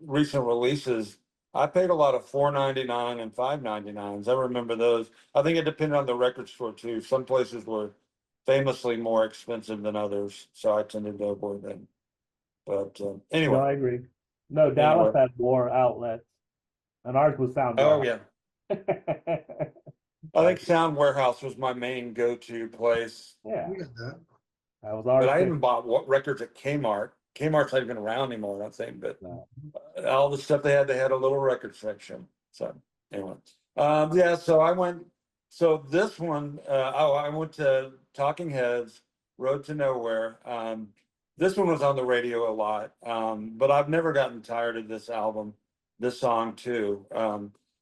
recent releases. I paid a lot of $4.99 and $5.99s. I remember those. I think it depended on the record store too. Some places were famously more expensive than others, so I tended to avoid them. But No, anyway, I agree. No, Dallas had more outlets, and ours was Sound oh Warehouse. yeah, I think Sound Warehouse was my main go-to place. Yeah, We got that. that was But ours I too. even bought records at Kmart. Kmart's not even around anymore, I don't think, but No. all the stuff they had a little record section. So anyway, yeah. So this one, I went to Talking Heads, Road to Nowhere. This one was on the radio a lot, but I've never gotten tired of this album, this song too.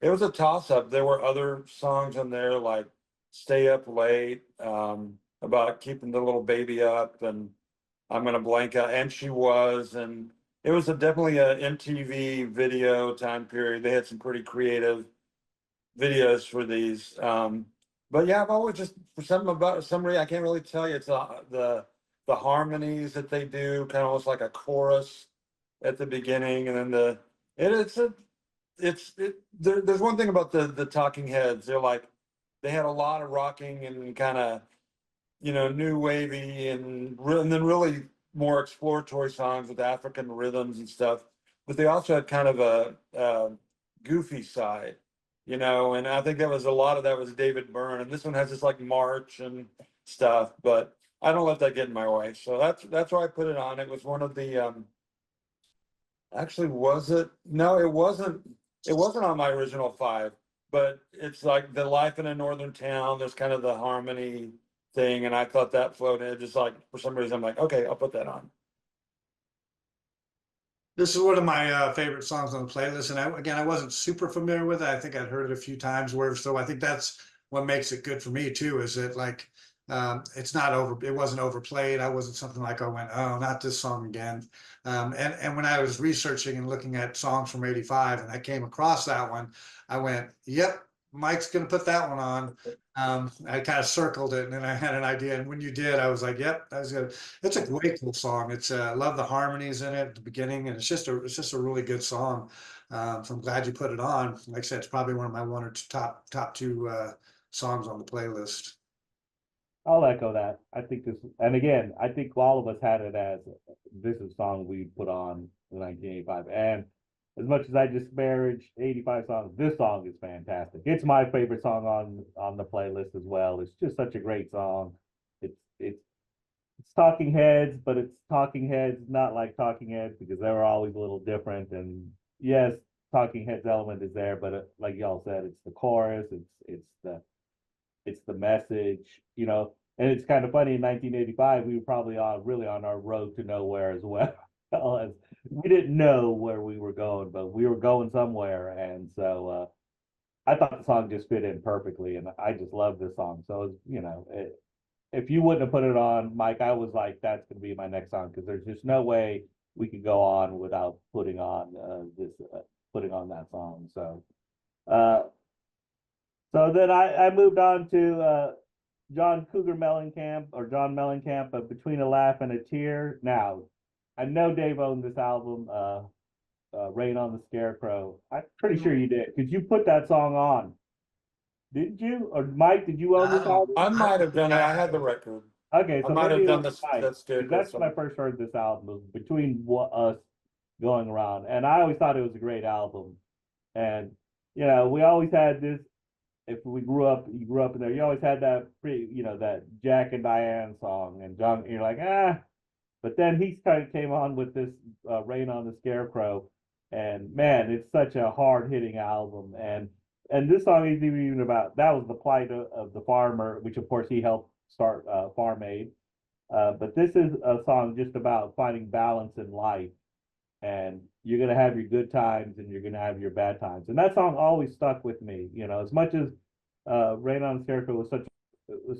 It was a toss up. There were other songs on there like Stay Up Late. about keeping the little baby up, and I'm gonna blank out, and she was, and it was definitely a MTV video time period. They had some pretty creative videos for these. But yeah, I've always just for some reason I can't really tell you. It's the harmonies that they do, kind of almost like a chorus at the beginning, and then it's a there's one thing about the Talking Heads. They had a lot of rocking and kind of new wavy and then really more exploratory songs with African rhythms and stuff. But they also had kind of a goofy side, and I think a lot of that was David Byrne. And this one has this like march and stuff, but I don't let that get in my way. So that's why I put it on. It was one of the actually was it? No, it wasn't. It wasn't on my original five, but it's like the life in a northern town. There's kind of the harmony thing, and I thought that flowed in. Just like for some reason, I'm like, okay, I'll put that on. This is one of my favorite songs on the playlist, and I wasn't super familiar with it. I think I'd heard it a few times. So I think that's what makes it good for me too. Is it like it's not over? It wasn't overplayed. I wasn't something like I went, oh, not this song again. And when I was researching and looking at songs from '85, and I came across that one, I went, yep, Mike's gonna put that one on. I kind of circled it, and then I had an idea. And when you did, I was like, "Yep, that was good." It's a great cool song. It's I love the harmonies in it at the beginning, and it's just a really good song. So I'm glad you put it on. Like I said, it's probably one of my one or two top two songs on the playlist. I'll echo that. I think this, and again, I think all of us had it as this is a song we put on in 1985. And as much as I disparage 85 songs, this song is fantastic. It's my favorite song on the playlist as well. It's just such a great song. It's Talking Heads, but it's Talking Heads not like Talking Heads because they were always a little different. And yes, Talking Heads element is there, but like y'all said, it's the chorus, it's the message, and it's kind of funny in 1985, we were probably really on our road to nowhere as well. As we didn't know where we were going, but we were going somewhere. And so I thought the song just fit in perfectly. And I just love this song. So, if you wouldn't have put it on, Mike, I was like, that's going to be my next song because there's just no way we could go on without putting on putting on that song. Uh, so then I moved on to John Cougar Mellencamp or John Mellencamp, Between a Laugh and a Tear. Now, I know Dave owned this album, Rain on the Scarecrow. I'm pretty sure you did because you put that song on, didn't you? Or Mike, did you own this album? I might have done it. I had the record. Okay, I so might maybe have it done was this. Mike, That's 'cause good. that's when I first heard this album. It was between us going around, and I always thought it was a great album. And we always had this. If we you grew up in there, you always had that that Jack and Diane song, and John, you're like, ah. But then he kind of came on with this Rain on the Scarecrow, and man, it's such a hard hitting album. And this song is even about that was the plight of the farmer, which of course he helped start Farm Aid. But this is a song just about finding balance in life, and you're gonna have your good times and you're gonna have your bad times. And that song always stuck with me. As much as Rain on the Scarecrow was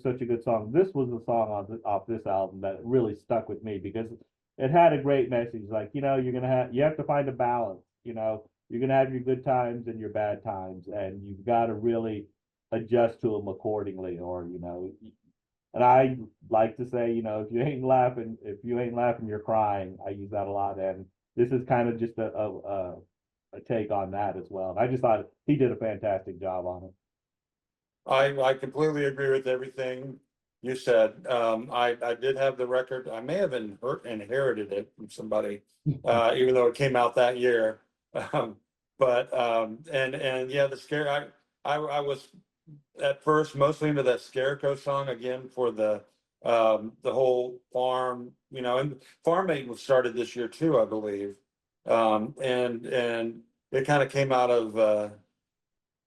such a good song. This was a song off this album that really stuck with me because it had a great message. Like, you have to find a balance. You're gonna have your good times and your bad times, and you've got to really adjust to them accordingly. And I like to say, if you ain't laughing, you're crying. I use that a lot, and this is kind of just a take on that as well. And I just thought he did a fantastic job on it. I completely agree with everything you said. I did have the record. I may have inherited it from somebody, even though it came out that year. And yeah, I was at first mostly into that Scarecrow song again for the whole farm, and Farm Aid was started this year too, I believe. And it kind of came out of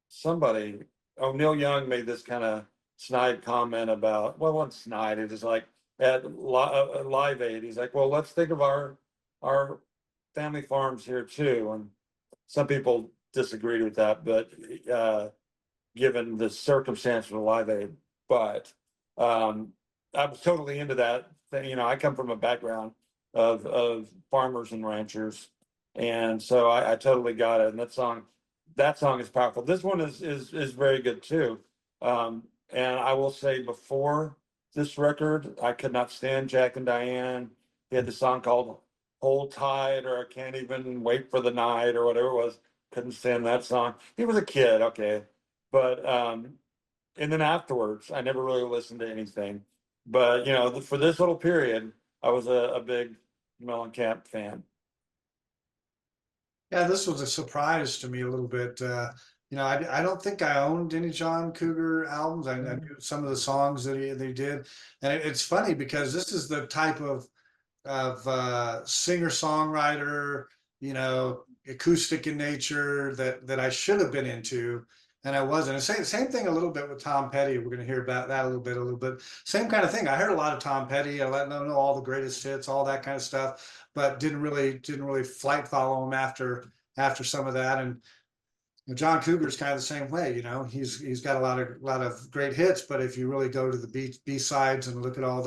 somebody. Oh, Neil Young made this kind of snide comment about, well, it wasn't snide, it was like at Live Aid, he's like, well, let's think of our family farms here too. And some people disagreed with that, but given the circumstance of Live Aid, but I was totally into that thing. You know, I come from a background of farmers and ranchers, and so I totally got it. And that song is powerful. This one is very good too. And I will say before this record, I could not stand Jack and Diane. He had the song called "Hold Tight" or "I Can't Even Wait for the Night" or whatever it was. Couldn't stand that song. He was a kid, okay, but and then afterwards, I never really listened to anything. But you know, for this little period, I was a big Mellencamp fan. Yeah, this was a surprise to me a little bit. I don't think I owned any John Cougar albums. I knew some of the songs that he did, and it's funny because this is the type of singer songwriter, acoustic in nature that I should have been into, and I wasn't. And same thing a little bit with Tom Petty. We're going to hear about that a little bit. Same kind of thing. I heard a lot of Tom Petty. I let them know all the greatest hits, all that kind of stuff, but didn't really flight follow him after some of that. And John Cougar's kind of the same way. He's got a lot of great hits, but if you really go to the B sides and look at all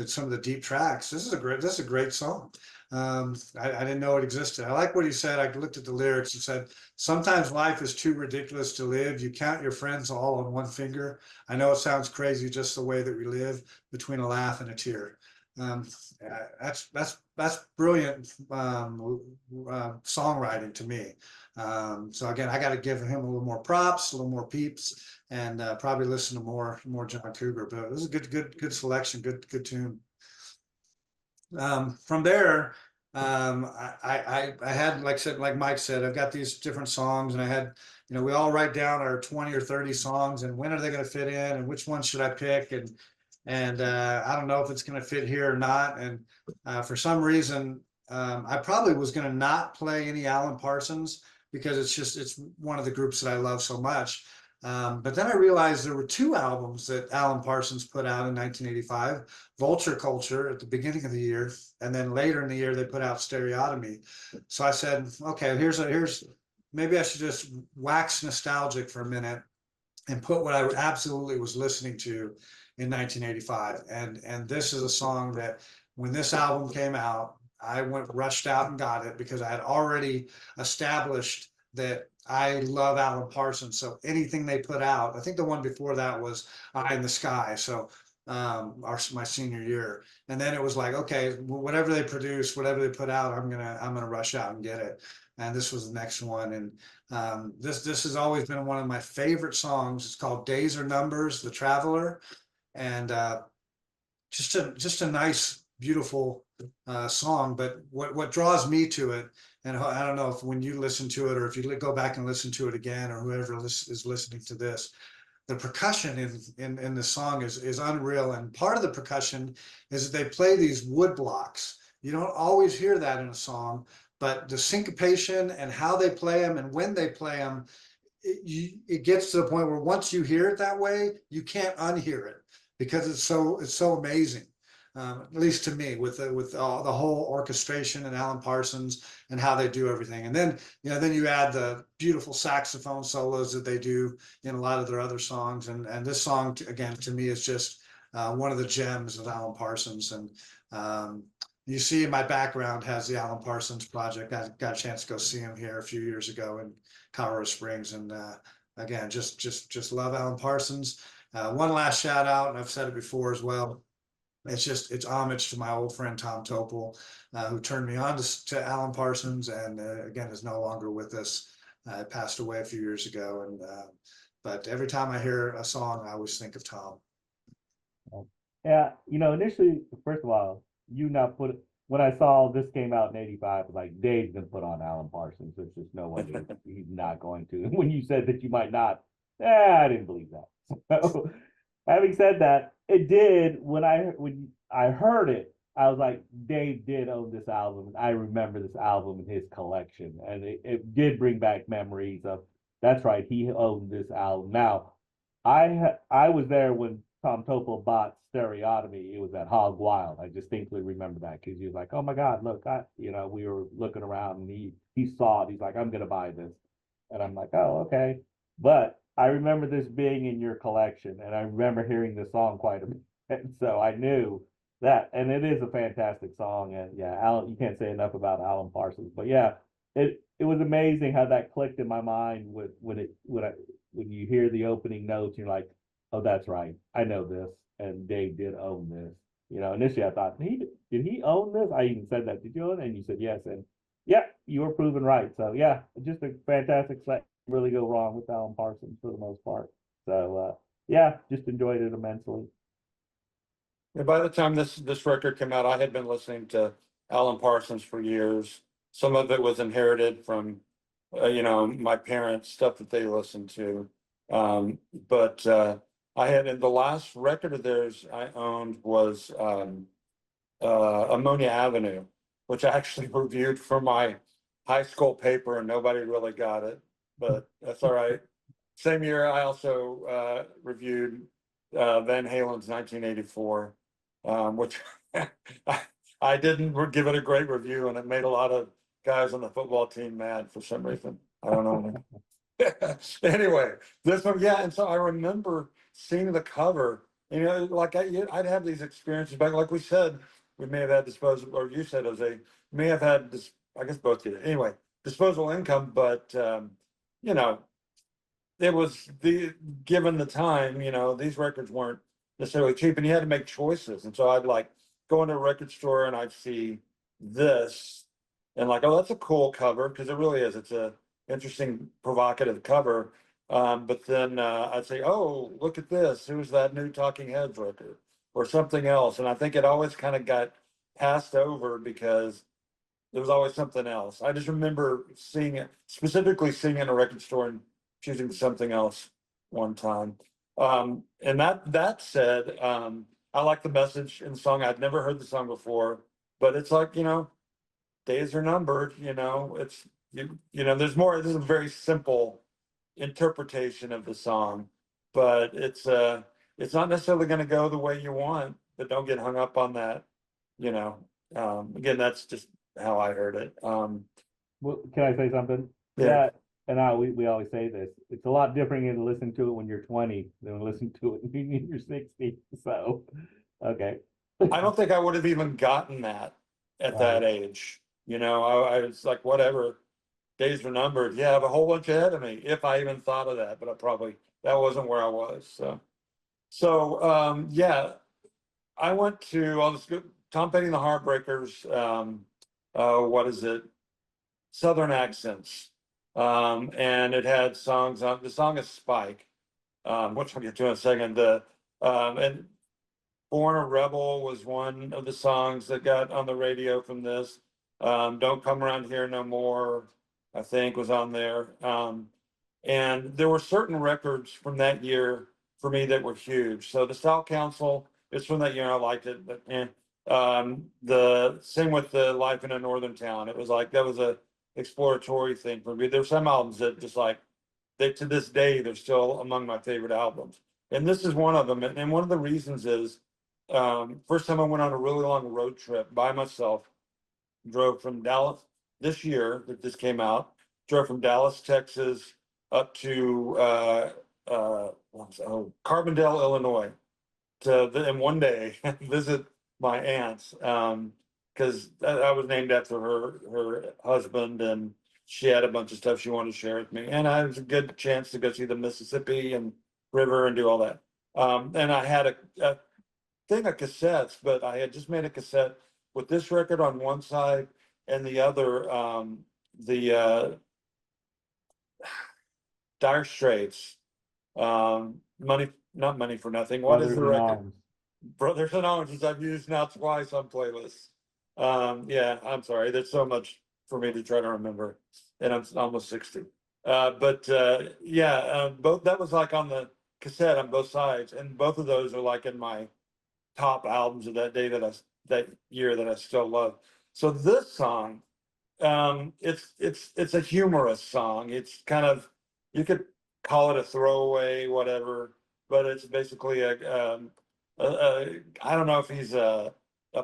some of the deep tracks, this is a great song. I didn't know it existed. I like what he said. I looked at the lyrics and said, "Sometimes life is too ridiculous to live. You count your friends all on one finger. I know it sounds crazy, just the way that we live, between a laugh and a tear." Um, that's brilliant songwriting to me. So again, I got to give him a little more props, a little more peeps, and probably listen to more John Cougar. But this is a good selection, good tune. From there, I had, like Mike said, I've got these different songs, and I had, we all write down our 20 or 30 songs, and when are they going to fit in, and which one should I pick, and I don't know if it's going to fit here or not. And for some reason, I probably was going to not play any Alan Parsons because it's one of the groups that I love so much. But then I realized there were two albums that Alan Parsons put out in 1985, Vulture Culture at the beginning of the year, and then later in the year they put out Stereotomy. So I said, okay, here's maybe I should just wax nostalgic for a minute and put what I absolutely was listening to in 1985. And this is a song that when this album came out, I rushed out and got it because I had already established that I love Alan Parsons. So anything they put out, I think the one before that was Eye in the Sky. So my senior year, and then it was like, okay, whatever they produce, whatever they put out, I'm gonna rush out and get it. And this was the next one, and this has always been one of my favorite songs. It's called Days Are Numbers, The Traveler, and just a nice, beautiful song. But what draws me to it, and I don't know if when you listen to it or if you go back and listen to it again, or whoever is listening to this, the percussion in the song is unreal. And part of the percussion is that they play these wood blocks. You don't always hear that in a song, but the syncopation and how they play them and when they play them, it gets to the point where once you hear it that way, you can't unhear it because it's so amazing. At least to me, with the whole orchestration and Alan Parsons and how they do everything, and then you add the beautiful saxophone solos that they do in a lot of their other songs, and this song again to me is just one of the gems of Alan Parsons. And you see, my background has the Alan Parsons Project. I got a chance to go see him here a few years ago in Colorado Springs, and again, just love Alan Parsons. One last shout out, and I've said it before as well. It's homage to my old friend Tom Topol, who turned me on to Alan Parsons, and again is no longer with us. Passed away a few years ago, and but every time I hear a song, I always think of Tom. Yeah, initially, first of all, when I saw this came out in '85, I was like, Dave's gonna put on Alan Parsons. There's just no way he's not going to. When you said that you might not, I didn't believe that. So, having said that, it did when I heard it, I was like, Dave did own this album. I remember this album in his collection, and it did bring back memories of. That's right, he owned this album. Now, I was there when Tom Topol bought Stereotomy. It was at Hog Wild. I distinctly remember that because he was like, "Oh my God, look!" We were looking around and he saw it. He's like, "I'm gonna buy this," and I'm like, "Oh, okay." But I remember this being in your collection, and I remember hearing this song quite a bit. And so I knew that, and it is a fantastic song. And yeah, Alan, you can't say enough about Alan Parsons. But yeah, it was amazing how that clicked in my mind when you hear the opening notes, you're like, oh, that's right, I know this, and Dave did own this. Initially I thought did he own this? I even said that. Did you own it? And you said yes, and yeah, you were proven right. So yeah, just a fantastic set. Really go wrong with Alan Parsons for the most part. So yeah, just enjoyed it immensely. And by the time this record came out, I had been listening to Alan Parsons for years. Some of it was inherited from, my parents, stuff that they listened to. But I had, and the last record of theirs I owned was Ammonia Avenue, which I actually reviewed for my high school paper, and nobody really got it, but that's all right. Same year, I also reviewed Van Halen's 1984, which I didn't give it a great review, and it made a lot of guys on the football team mad for some reason. I don't know. Anyway, this one, yeah, and so I remember seeing the cover. Like I'd have these experiences back, like we said, we may have had disposable, or you said, Jose, may have had this. I guess both did. Anyway, disposable income, but you know, it was given the time, these records weren't necessarily cheap, and you had to make choices. And so I'd like go into a record store and I'd see this and like, oh, that's a cool cover, because it really is. It's a interesting, provocative cover. But then I'd say, oh, look at this. Who's that new Talking Heads record or something else? And I think it always kind of got passed over because there was always something else. I just remember seeing it, specifically seeing it in a record store and choosing something else one time. And that said, I like the message in the song. I'd never heard the song before, but it's like, days are numbered, it's there's more. This is a very simple interpretation of the song, but it's not necessarily going to go the way you want, but don't get hung up on that. Again, that's just how I heard it. Well, can I say something? Yeah. And we always say this. It's a lot different to listen to it when you're 20 than listen to it when you're 60. So, okay. I don't think I would have even gotten that at that age. I was like, whatever, days are numbered. Yeah, I have a whole bunch ahead of me, if I even thought of that, but that wasn't where I was. So yeah, I'll just go, Tom Petty and the Heartbreakers, what is it? Southern Accents. And it had songs on, the song is Spike, which I'll get to in a second. And Born a Rebel was one of the songs that got on the radio from this. Don't Come Around Here No More, I think, was on there. And there were certain records from that year for me that were huge. So the Style Council is from that year. I liked it, but the same with the Life in a Northern Town. It was like that was a exploratory thing for me. There's some albums that just like to this day they're still among my favorite albums, and this is one of them. And one of the reasons is first time I went on a really long road trip by myself. Drove from Dallas this year that this came out. Drove from Dallas, Texas, up to Carbondale, Illinois, in one day visit my aunts. Because I was named after her husband, and she had a bunch of stuff she wanted to share with me, and I was a good chance to go see the Mississippi and river and do all that. And I had a thing of cassettes, but I had just made a cassette with this record on one side and the other, the Dire Straits, not Money for Nothing. What is the record? Brothers in Arms, I've used now twice on playlists. Yeah, I'm sorry. There's so much for me to try to remember, and I'm almost 60. But yeah, both that was like on the cassette on both sides, and both of those are like in my top albums of that that year that I still love. So this song, it's a humorous song. It's kind of, you could call it a throwaway, whatever, but it's basically I don't know if he's a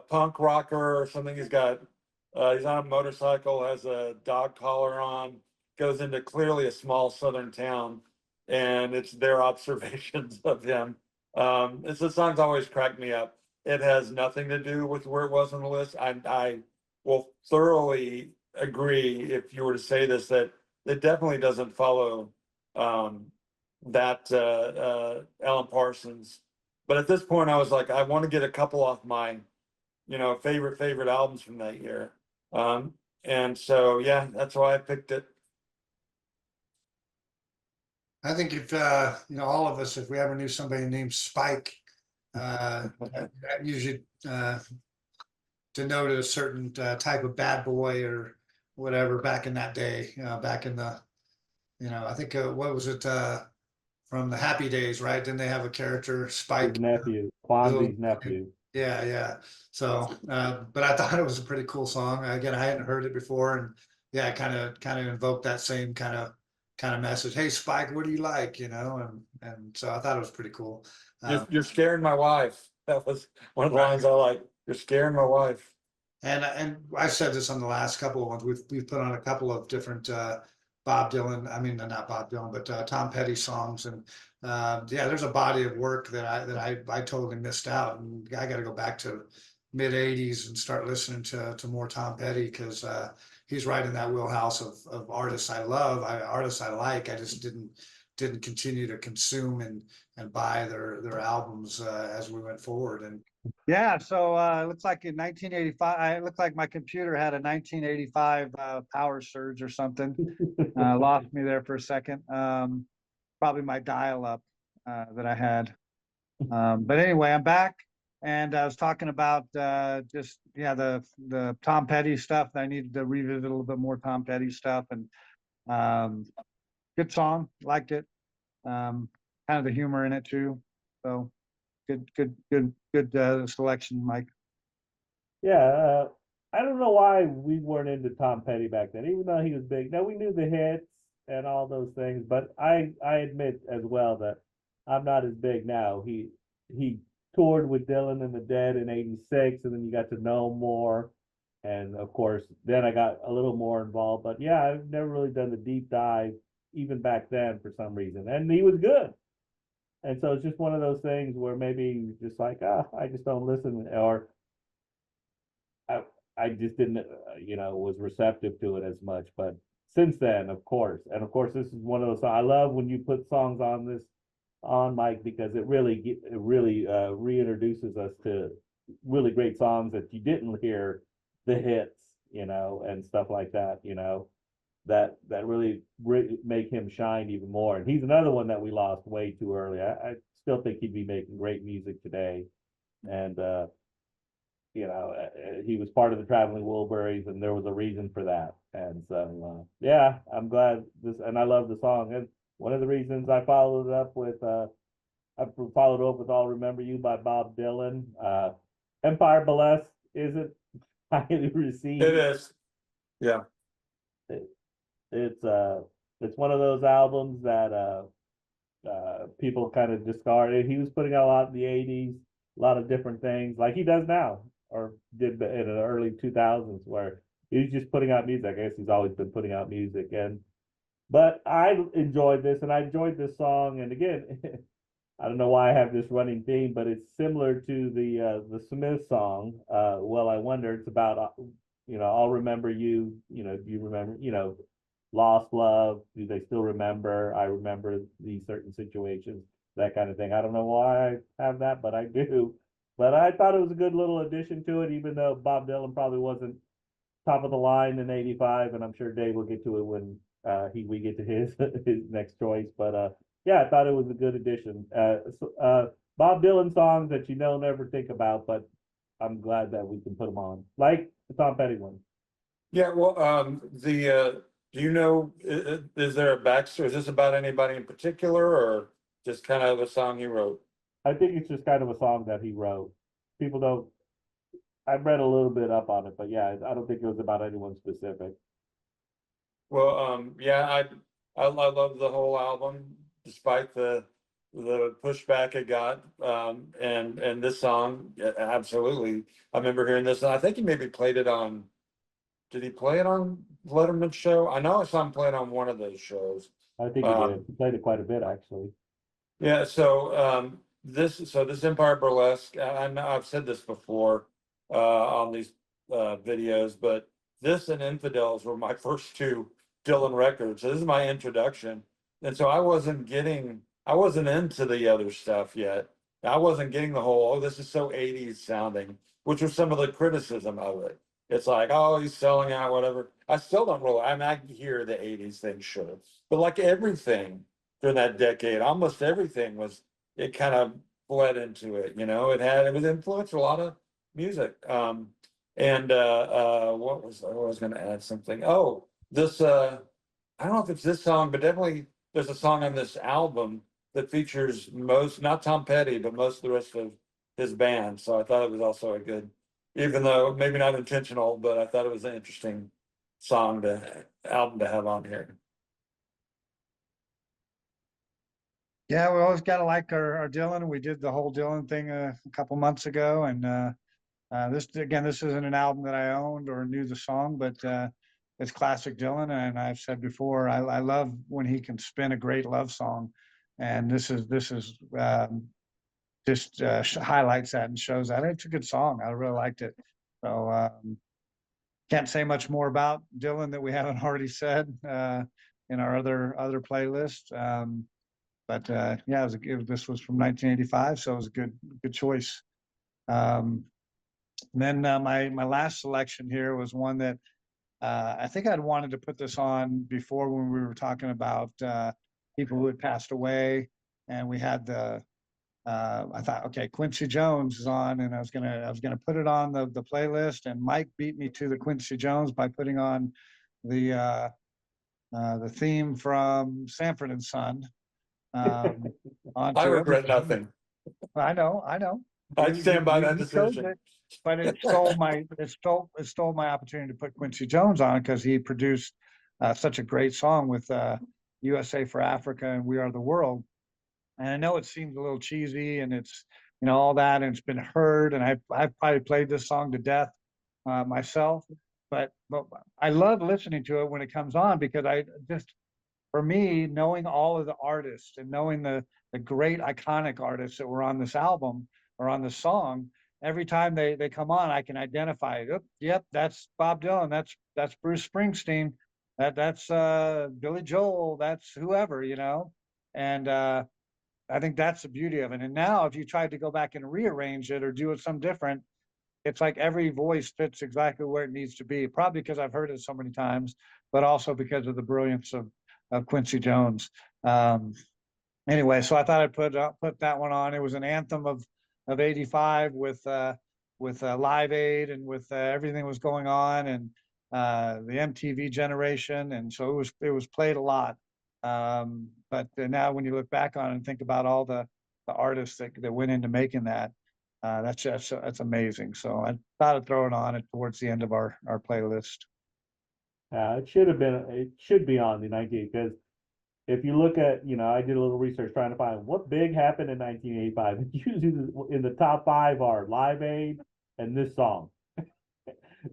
punk rocker or something. He's on a motorcycle, has a dog collar on, goes into clearly a small southern town, and it's their observations of him. It's the song's always cracked me up. It has nothing to do with where it was on the list. I will thoroughly agree if you were to say this, that it definitely doesn't follow that Alan Parsons. But at this point, I was like, I want to get a couple off my, favorite albums from that year. And so, yeah, that's why I picked it. I think if, all of us, if we ever knew somebody named Spike, that usually denoted a certain type of bad boy or whatever back in that day, back in the, I think, what was it, from the Happy Days, right? Didn't they have a character, Spike? His nephew, Fonzie's nephew. Yeah, yeah. So, but I thought it was a pretty cool song. Again, I hadn't heard it before, and yeah, kind of invoked that same kind of message. Hey, Spike, what do you like? And so I thought it was pretty cool. You're scaring my wife. That was one of the lines I like. You're scaring my wife. And I said this on the last couple of ones. We've put on a couple of different Bob Dylan. I mean, not Bob Dylan, but Tom Petty songs. And yeah, there's a body of work that I totally missed out, and I got to go back to mid '80s and start listening to more Tom Petty, because he's right in that wheelhouse of artists I love, artists I like. I just didn't continue to consume and buy their albums as we went forward. And yeah, so it looks like in 1985, it looked like my computer had a 1985 power surge or something. Lost me there for a second. Probably my dial-up that I had. But anyway, I'm back, and I was talking about just the Tom Petty stuff. I needed to revisit a little bit more Tom Petty stuff, and good song, liked it. Kind of the humor in it too. So good selection, Mike. Yeah, I don't know why we weren't into Tom Petty back then, even though he was big. Now we knew the hits and all those things, but I admit as well that I'm not as big now. He toured with Dylan and the Dead in '86, and then you got to know him more. And of course, then I got a little more involved. But yeah, I've never really done the deep dive, even back then for some reason. And he was good. And so it's just one of those things where maybe just like, I just don't listen, or I just didn't, was receptive to it as much. But since then, of course, and of course, this is one of those. I love when you put songs on Mike, because it really reintroduces us to really great songs that you didn't hear the hits, and stuff like that, that really make him shine even more. And he's another one that we lost way too early. I still think he'd be making great music today. And, he was part of the Traveling Wilburys, and there was a reason for that. And so, yeah, I'm glad and I love the song. And one of the reasons I followed it up with, I'll Remember You by Bob Dylan. Empire Burlesque isn't highly received. It is. Yeah. It's one of those albums that people kind of discarded. He was putting out a lot in the '80s, a lot of different things like he does now, or did in the early 2000s, where he's just putting out music. I guess he's always been putting out music. But I enjoyed this, and I enjoyed this song. And again, I don't know why I have this running theme, but it's similar to the Smith song, Well, I Wonder. It's about, I'll remember you, do you remember, lost love, do they still remember? I remember these certain situations, that kind of thing. I don't know why I have that, but I do. But I thought it was a good little addition to it, even though Bob Dylan probably wasn't top of the line in '85, and I'm sure Dave will get to it when we get to his his next choice. But yeah, I thought it was a good addition. Bob Dylan songs that never think about, but I'm glad that we can put them on, like the Tom Petty one. Yeah, well, do you know, is there a backstory? Is this about anybody in particular, or just kind of a song he wrote? I think it's just kind of a song that he wrote. People don't. I've read a little bit up on it, but yeah, I don't think it was about anyone specific. Well, yeah, I love the whole album, despite the pushback it got. And this song, yeah, absolutely. I remember hearing this, and I think he maybe played it on. Did he play it on Letterman's show? I know I saw him play it on one of those shows. I think he did. He played it quite a bit, actually. Yeah, so this Empire Burlesque, I know I've said this before on these videos, but this and Infidels were my first two Dylan records. So this is my introduction. And so I wasn't into the other stuff yet. I wasn't getting the whole, oh, this is so 80s sounding, which was some of the criticism of it. It's like, oh, he's selling out, whatever. I still don't really, I mean, I hear the 80s thing, sure. But like everything during that decade, almost everything was, it kind of bled into it, it was influenced a lot of music. And I was going to add something. Oh, this, I don't know if it's this song, but definitely there's a song on this album that features not Tom Petty, but most of the rest of his band. So I thought it was also a good, even though maybe not intentional, but I thought it was an interesting album to have on here. Yeah, we always got to like our Dylan. We did the whole Dylan thing a couple months ago, and this isn't an album that I owned or knew the song, but it's classic Dylan. And I've said before, I love when he can spin a great love song, and this is just highlights that and shows that it's a good song. I really liked it. So can't say much more about Dylan that we haven't already said in our other playlist. But yeah, this was from 1985, so it was a good choice. Then my last selection here was one that I think I'd wanted to put this on before when we were talking about people who had passed away, and we had I thought, okay, Quincy Jones is on, and I was gonna put it on the playlist, and Mike beat me to the Quincy Jones by putting on the theme from Sanford and Son. I regret nothing. I know. I stand by that chose decision. it, but it stole my opportunity to put Quincy Jones on because he produced such a great song with USA for Africa and We Are the World. And I know it seems a little cheesy and it's all that, and it's been heard, and I've probably played this song to death myself, but I love listening to it when it comes on because for me, knowing all of the artists and knowing the great iconic artists that were on this album or on this song, every time they come on, I can identify it. Yep, that's Bob Dylan. That's Bruce Springsteen. That's Billy Joel. That's whoever, and I think that's the beauty of it. And now, if you tried to go back and rearrange it or do it some different, it's like every voice fits exactly where it needs to be. Probably because I've heard it so many times, but also because of the brilliance of Quincy Jones. Anyway, so I thought I'd put that one on. It was an anthem of '85 with Live Aid and with everything that was going on, and the MTV generation, and so it was played a lot. But now when you look back on it and think about all the artists that went into making that, that's amazing. So I thought I'd throw it on towards the end of our playlist. It should be on the 1980s, because if you look at, I did a little research trying to find what big happened in 1985. Usually in the top 5 are Live Aid and this song,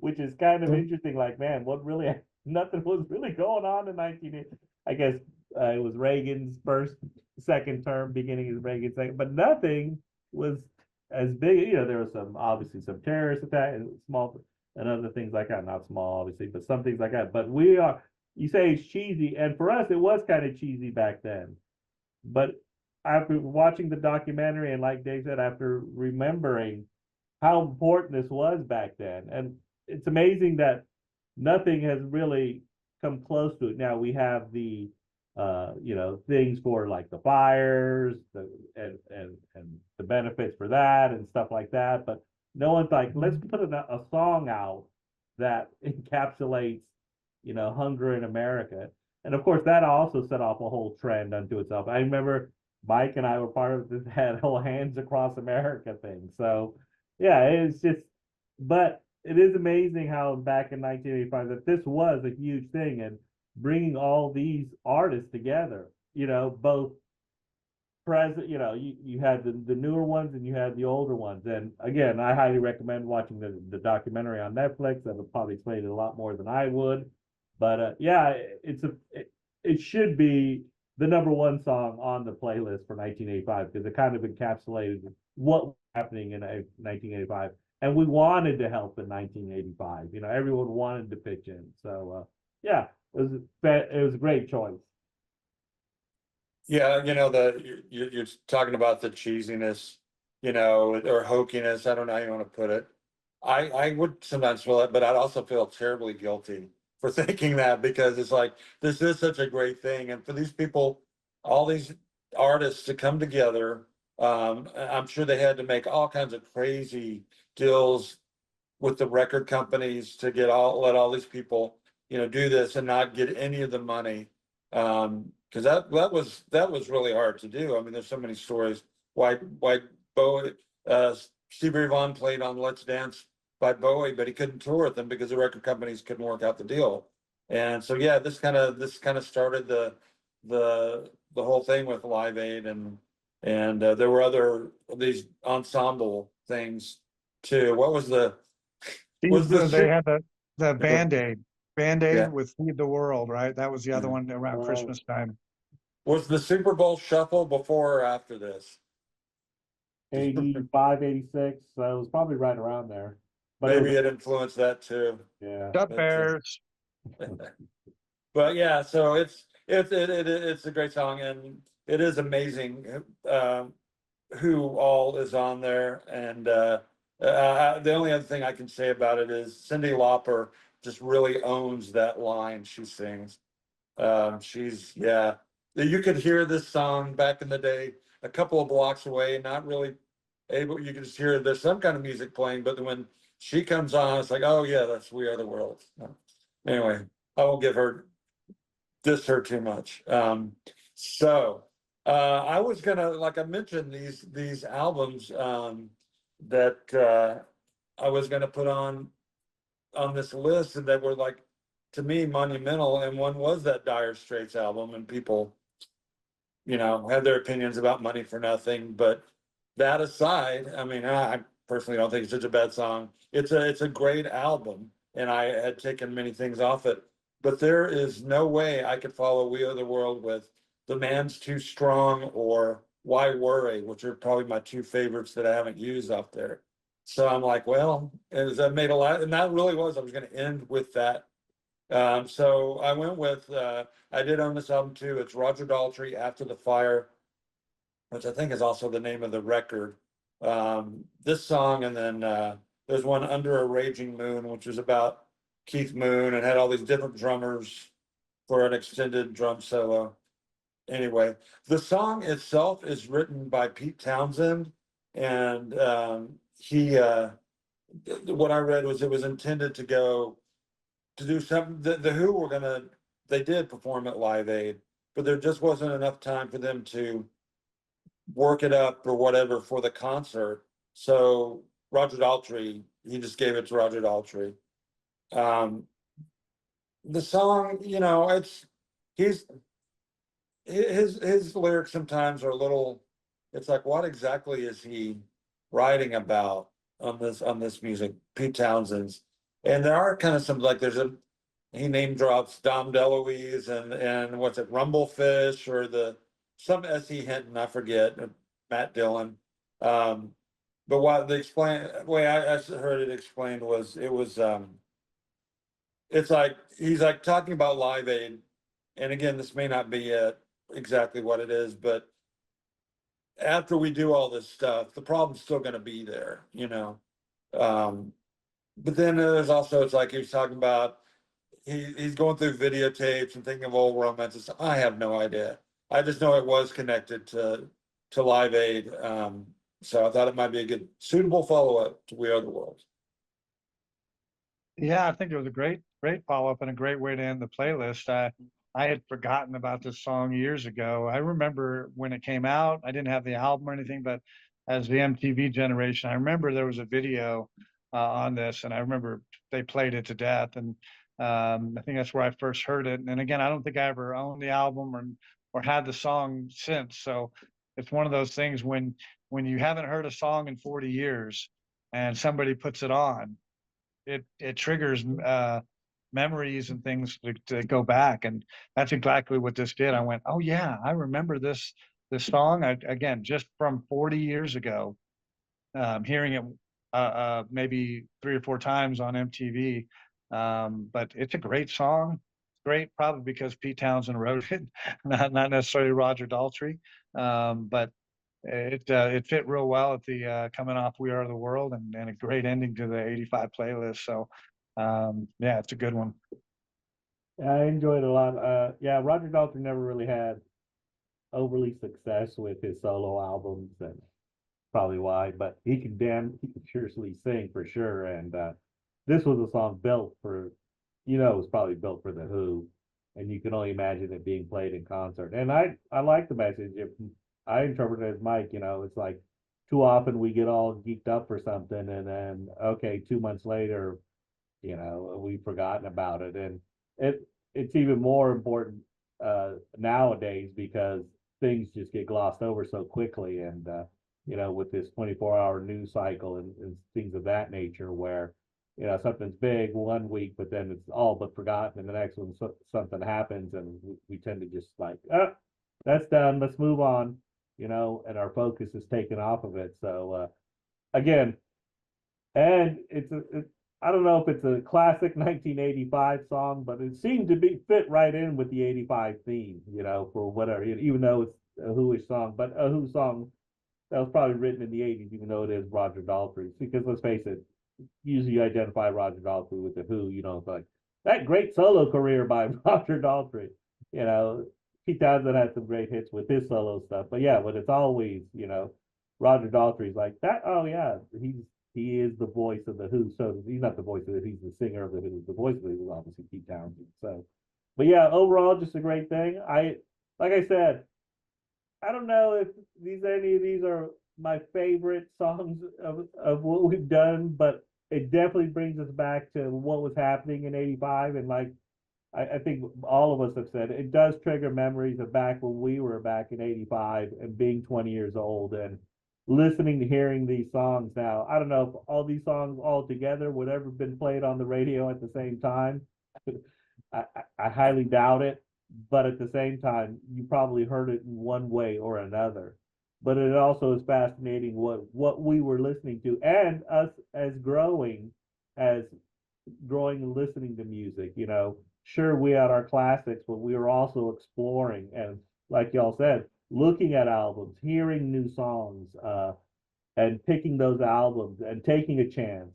which is kind of interesting. Like, man, nothing was really going on in 1980. I guess it was Reagan's second term, beginning of Reagan's second, but nothing was as big. There was obviously some terrorist attack and small and other things like that. Not small, obviously, but some things like that. But you say it's cheesy, and for us, it was kind of cheesy back then. But after watching the documentary, and like Dave said, after remembering how important this was back then, and it's amazing that nothing has really come close to it. Now we have the things for like the fires, and the benefits for that and stuff like that, but no one's like, let's put a song out that encapsulates hunger in America. And of course that also set off a whole trend unto itself. I remember Mike and I were part of that whole Hands Across America thing. So yeah, it's just, but it is amazing how back in 1985 that this was a huge thing, and bringing all these artists together, both present, you had the newer ones and you had the older ones. And again, I highly recommend watching the documentary on Netflix. That would probably explain it a lot more than I would. But yeah, it should be the number one song on the playlist for 1985 because it kind of encapsulated what was happening in 1985. And we wanted to help in 1985. You know, everyone wanted to pitch in. So yeah, it was a great choice. Yeah, you know, you're talking about the cheesiness, you know, or hokiness. I don't know how you want to put it. I would sometimes feel it, but I'd also feel terribly guilty for thinking that because it's like this is such a great thing, and for these people, all these artists to come together, I'm sure they had to make all kinds of crazy deals with the record companies to let all these people, you know, do this and not get any of the money. Because that was really hard to do. I mean, there's so many stories. Why Bowie, Stevie Ray Vaughan played on Let's Dance by Bowie, but he couldn't tour with them because the record companies couldn't work out the deal. And so yeah, this kind of started the whole thing with Live Aid, and there were other these ensemble things too. What was the was the They had the Band-Aid. Yeah. Band-Aid with Feed the World, right? That was the other one around Right. Christmas time. Was the Super Bowl shuffle before or after this? 85, 86. So it was probably right around there. But Maybe it influenced that too. yeah. Duck But, Bears. But yeah, so it's a great song, and it is amazing who all is on there. And the only other thing I can say about it is Cyndi Lauper just really owns that line she sings. She's yeah, you could hear this song back in the day, a couple of blocks away, not really able. You can just hear there's some kind of music playing, but when she comes on, it's like, oh yeah, that's We Are the World. Anyway, I won't diss her too much. So I was gonna, like I mentioned, these albums that I was gonna put on this list, and that were like, to me, monumental. And one was that Dire Straits album, and people, you know, had their opinions about Money for Nothing. But that aside, I mean, I personally don't think it's such a bad song. It's a great album, and I had taken many things off it. But there is no way I could follow We Are the World with The Man's Too Strong or Why Worry, which are probably my two favorites that I haven't used off there. So I'm like, well, as I made a lot, and that really was, I was going to end with that. So I went with, I did own this album too. It's Roger Daltrey, After the Fire, which I think is also the name of the record. This song, and then there's one, Under a Raging Moon, which is about Keith Moon and had all these different drummers for an extended drum solo. Anyway, the song itself is written by Pete Townsend, and he what I read was it was intended to go to do something. The Who were gonna, they did perform at Live Aid, but there just wasn't enough time for them to work it up or whatever for the concert. So Roger Daltrey, he just gave it to Roger Daltrey. The song, you know, his lyrics sometimes are a little, it's like, what exactly is he writing about on this music, Pete Townsend's? And there are kind of some, like he name drops Dom DeLuise and what's it, Rumblefish, or some S.E. Hinton, I forget, Matt Dillon. But what the way I heard it explained was, it's like he's like talking about Live Aid, and again, this may not be exactly what it is, but after we do all this stuff, the problem's still going to be there, you know. But then there's also, it's like he was talking about he's going through videotapes and thinking of old romances. I have no idea. I just know it was connected to Live Aid. So I thought it might be a good, suitable follow-up to We Are the World. Yeah, I think it was a great follow-up and a great way to end the playlist. I had forgotten about this song years ago. I remember when it came out. I didn't have the album or anything, but as the MTV generation, I remember there was a video on this, and I remember they played it to death. And I think that's where I first heard it. And again, I don't think I ever owned the album or had the song since. So it's one of those things when you haven't heard a song in 40 years and somebody puts it on, it triggers memories and things to go back. And that's exactly what this did. I went, oh yeah, I remember this song. Again, just from 40 years ago, hearing it maybe 3 or 4 times on MTV. But it's a great song. Great, probably because Pete Townsend wrote it, not necessarily Roger Daltrey. But it fit real well at the coming off We Are the World, and a great ending to the '85 playlist. So yeah, it's a good one. I enjoyed it a lot. Yeah, Roger Daltrey never really had overly success with his solo albums, and probably why, but he can seriously sing for sure. And this was a song built for, it was probably built for the Who, and you can only imagine it being played in concert. And I like the message. I interpret it as Mike, it's like too often we get all geeked up for something, and then okay, 2 months later, we've forgotten about it. And it's even more important nowadays because things just get glossed over so quickly. And with this 24-hour news cycle and things of that nature, where something's big one week, but then it's all but forgotten, and the next one something happens, and we tend to just like, oh, that's done, let's move on, and our focus is taken off of it. So again, and I don't know if it's a classic 1985 song, but it seemed to be fit right in with the '85 theme, for whatever, even though it's a Who-ish song, but a Who song that was probably written in the '80s, even though it is Roger Daltrey. Because let's face it, usually you identify Roger Daltrey with the Who, it's like that great solo career by Roger Daltrey. Pete Townsend had some great hits with his solo stuff, but yeah, but it's always, Roger Daltrey's like that. Oh yeah, he is the voice of the Who. So he's not the voice of it, he's the singer of the Who. The voice of it is obviously Pete Townsend. So, but yeah, overall, just a great thing. Like I said, I don't know if any of these are my favorite songs of what we've done, but it definitely brings us back to what was happening in '85. And like I think all of us have said, it does trigger memories of back when we were back in '85 and being 20 years old and listening to hearing these songs now. I don't know if all these songs all together would ever been played on the radio at the same time. I highly doubt it, but at the same time, you probably heard it in one way or another. But it also is fascinating what we were listening to, and us as growing and listening to music. Sure, we had our classics, but we were also exploring, and like y'all said, looking at albums, hearing new songs, and picking those albums and taking a chance,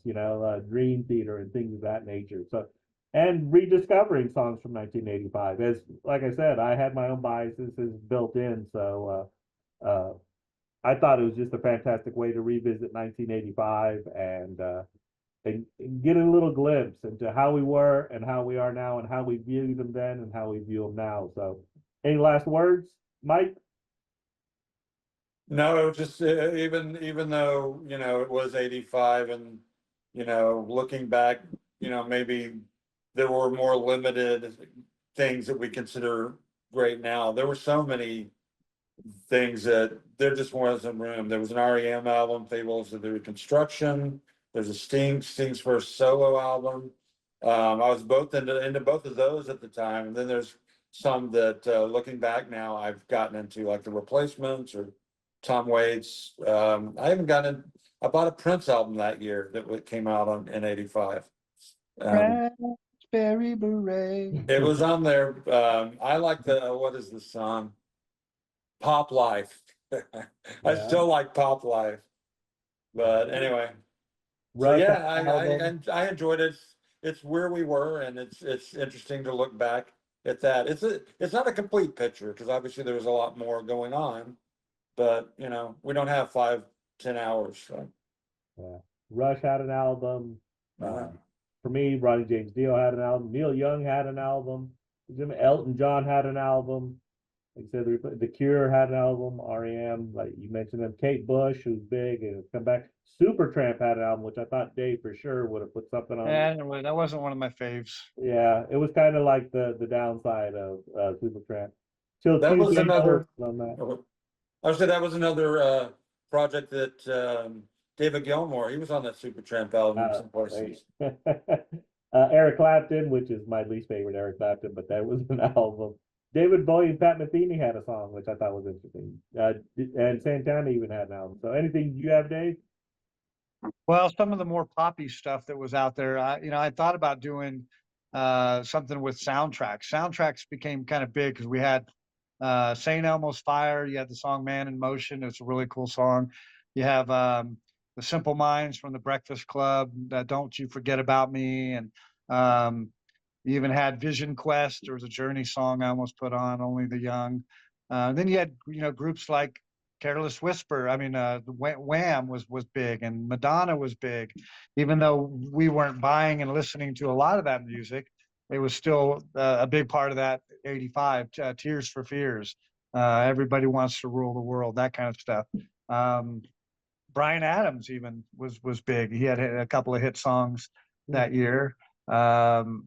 Dream Theater and things of that nature. So, and rediscovering songs from 1985. As like I said, I had my own biases built in, so I thought it was just a fantastic way to revisit 1985 and get a little glimpse into how we were and how we are now and how we viewed them then and how we view them now. So, any last words, Mike? No, it was just even though, it was '85 and, looking back, maybe there were more limited things that we consider great now. There were so many things that there just wasn't room. There was an REM album, Fables of the Reconstruction. There's a Sting's first solo album. I was both into both of those at the time. And then there's some that looking back now, I've gotten into, like the Replacements or Tom Waits. I haven't gotten. I bought a Prince album that year that came out in '85. Raspberry Beret. It was on there. I like what is the song? Pop Life. I Yeah. still like Pop Life. But anyway, so Rush yeah, I enjoyed it. It's where we were, and it's interesting to look back at that. It's not a complete picture because obviously there was a lot more going on, but we don't have 5-10 hours. So. Yeah. Rush had an album. Uh-huh. For me, Ronnie James Dio had an album. Neil Young had an album. Elton John had an album. Like I said, The Cure had an album. REM, like you mentioned them. Kate Bush, who's big and has come back. Supertramp had an album, which I thought Dave for sure would have put something on. Yeah, that wasn't one of my faves. Yeah, it was kind of like the downside of Supertramp. Till That was Tuesday another. on that. I would say that was another project that David Gilmour. He was on that Supertramp album in some places. Eric Clapton, which is my least favorite Eric Clapton, but that was an album. David Bowie and Pat Metheny had a song, which I thought was interesting. And Santana even had an album. So anything you have, Dave? Well, some of the more poppy stuff that was out there, I thought about doing something with soundtracks. Soundtracks became kind of big because we had St. Elmo's Fire. You had the song Man in Motion. It's a really cool song. You have the Simple Minds from the Breakfast Club, Don't You Forget About Me. And you even had Vision Quest. There was a Journey song I almost put on, Only the Young. Then you had, groups like Careless Whisper. I mean, the Wham was big, and Madonna was big. Even though we weren't buying and listening to a lot of that music, it was still a big part of that 85, Tears for Fears. Everybody Wants to Rule the World, that kind of stuff. Bryan Adams even was big. He had a couple of hit songs that year. Ones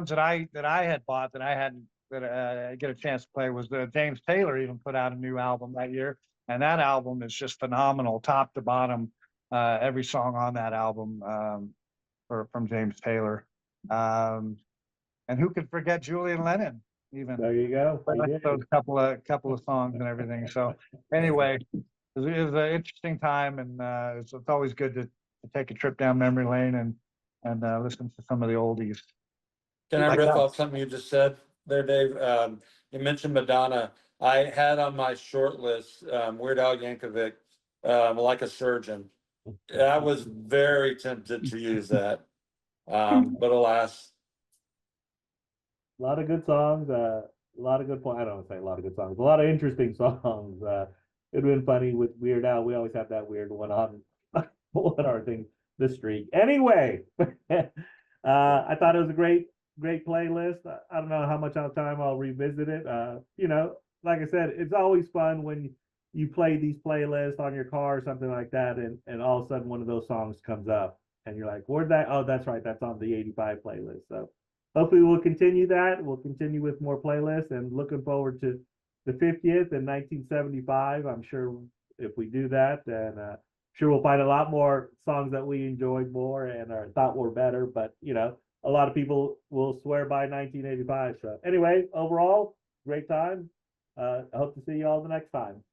that I had bought that I hadn't get a chance to play was James Taylor even put out a new album that year, and that album is just phenomenal, top to bottom. Every song on that album from James Taylor. And who could forget Julian Lennon? Even There you go. those couple of songs and everything. So anyway, it was an interesting time, and it's always good to take a trip down memory lane and listen to some of the oldies. Can I Like riff that. off something you just said there, Dave? You mentioned Madonna. I had on my short list Weird Al Yankovic, Like a Surgeon. I was very tempted to use that, but alas. A lot of good songs, a lot of good points. I don't want to say a lot of good songs, a lot of interesting songs. It'd been funny with Weird Al. We always have that weird one on one our thing, the streak. Anyway, I thought it was a great playlist. I don't know how much time I'll revisit it. Like I said, it's always fun when you play these playlists on your car or something like that, and all of a sudden one of those songs comes up, and you're like, "Where'd that? Oh, that's right, that's on the '85 playlist." So hopefully we'll continue that. We'll continue with more playlists, and looking forward to the 50th in 1975. I'm sure if we do that, then sure we'll find a lot more songs that we enjoyed more and thought were better. But a lot of people will swear by 1985. So anyway, overall, great time. I hope to see you all the next time.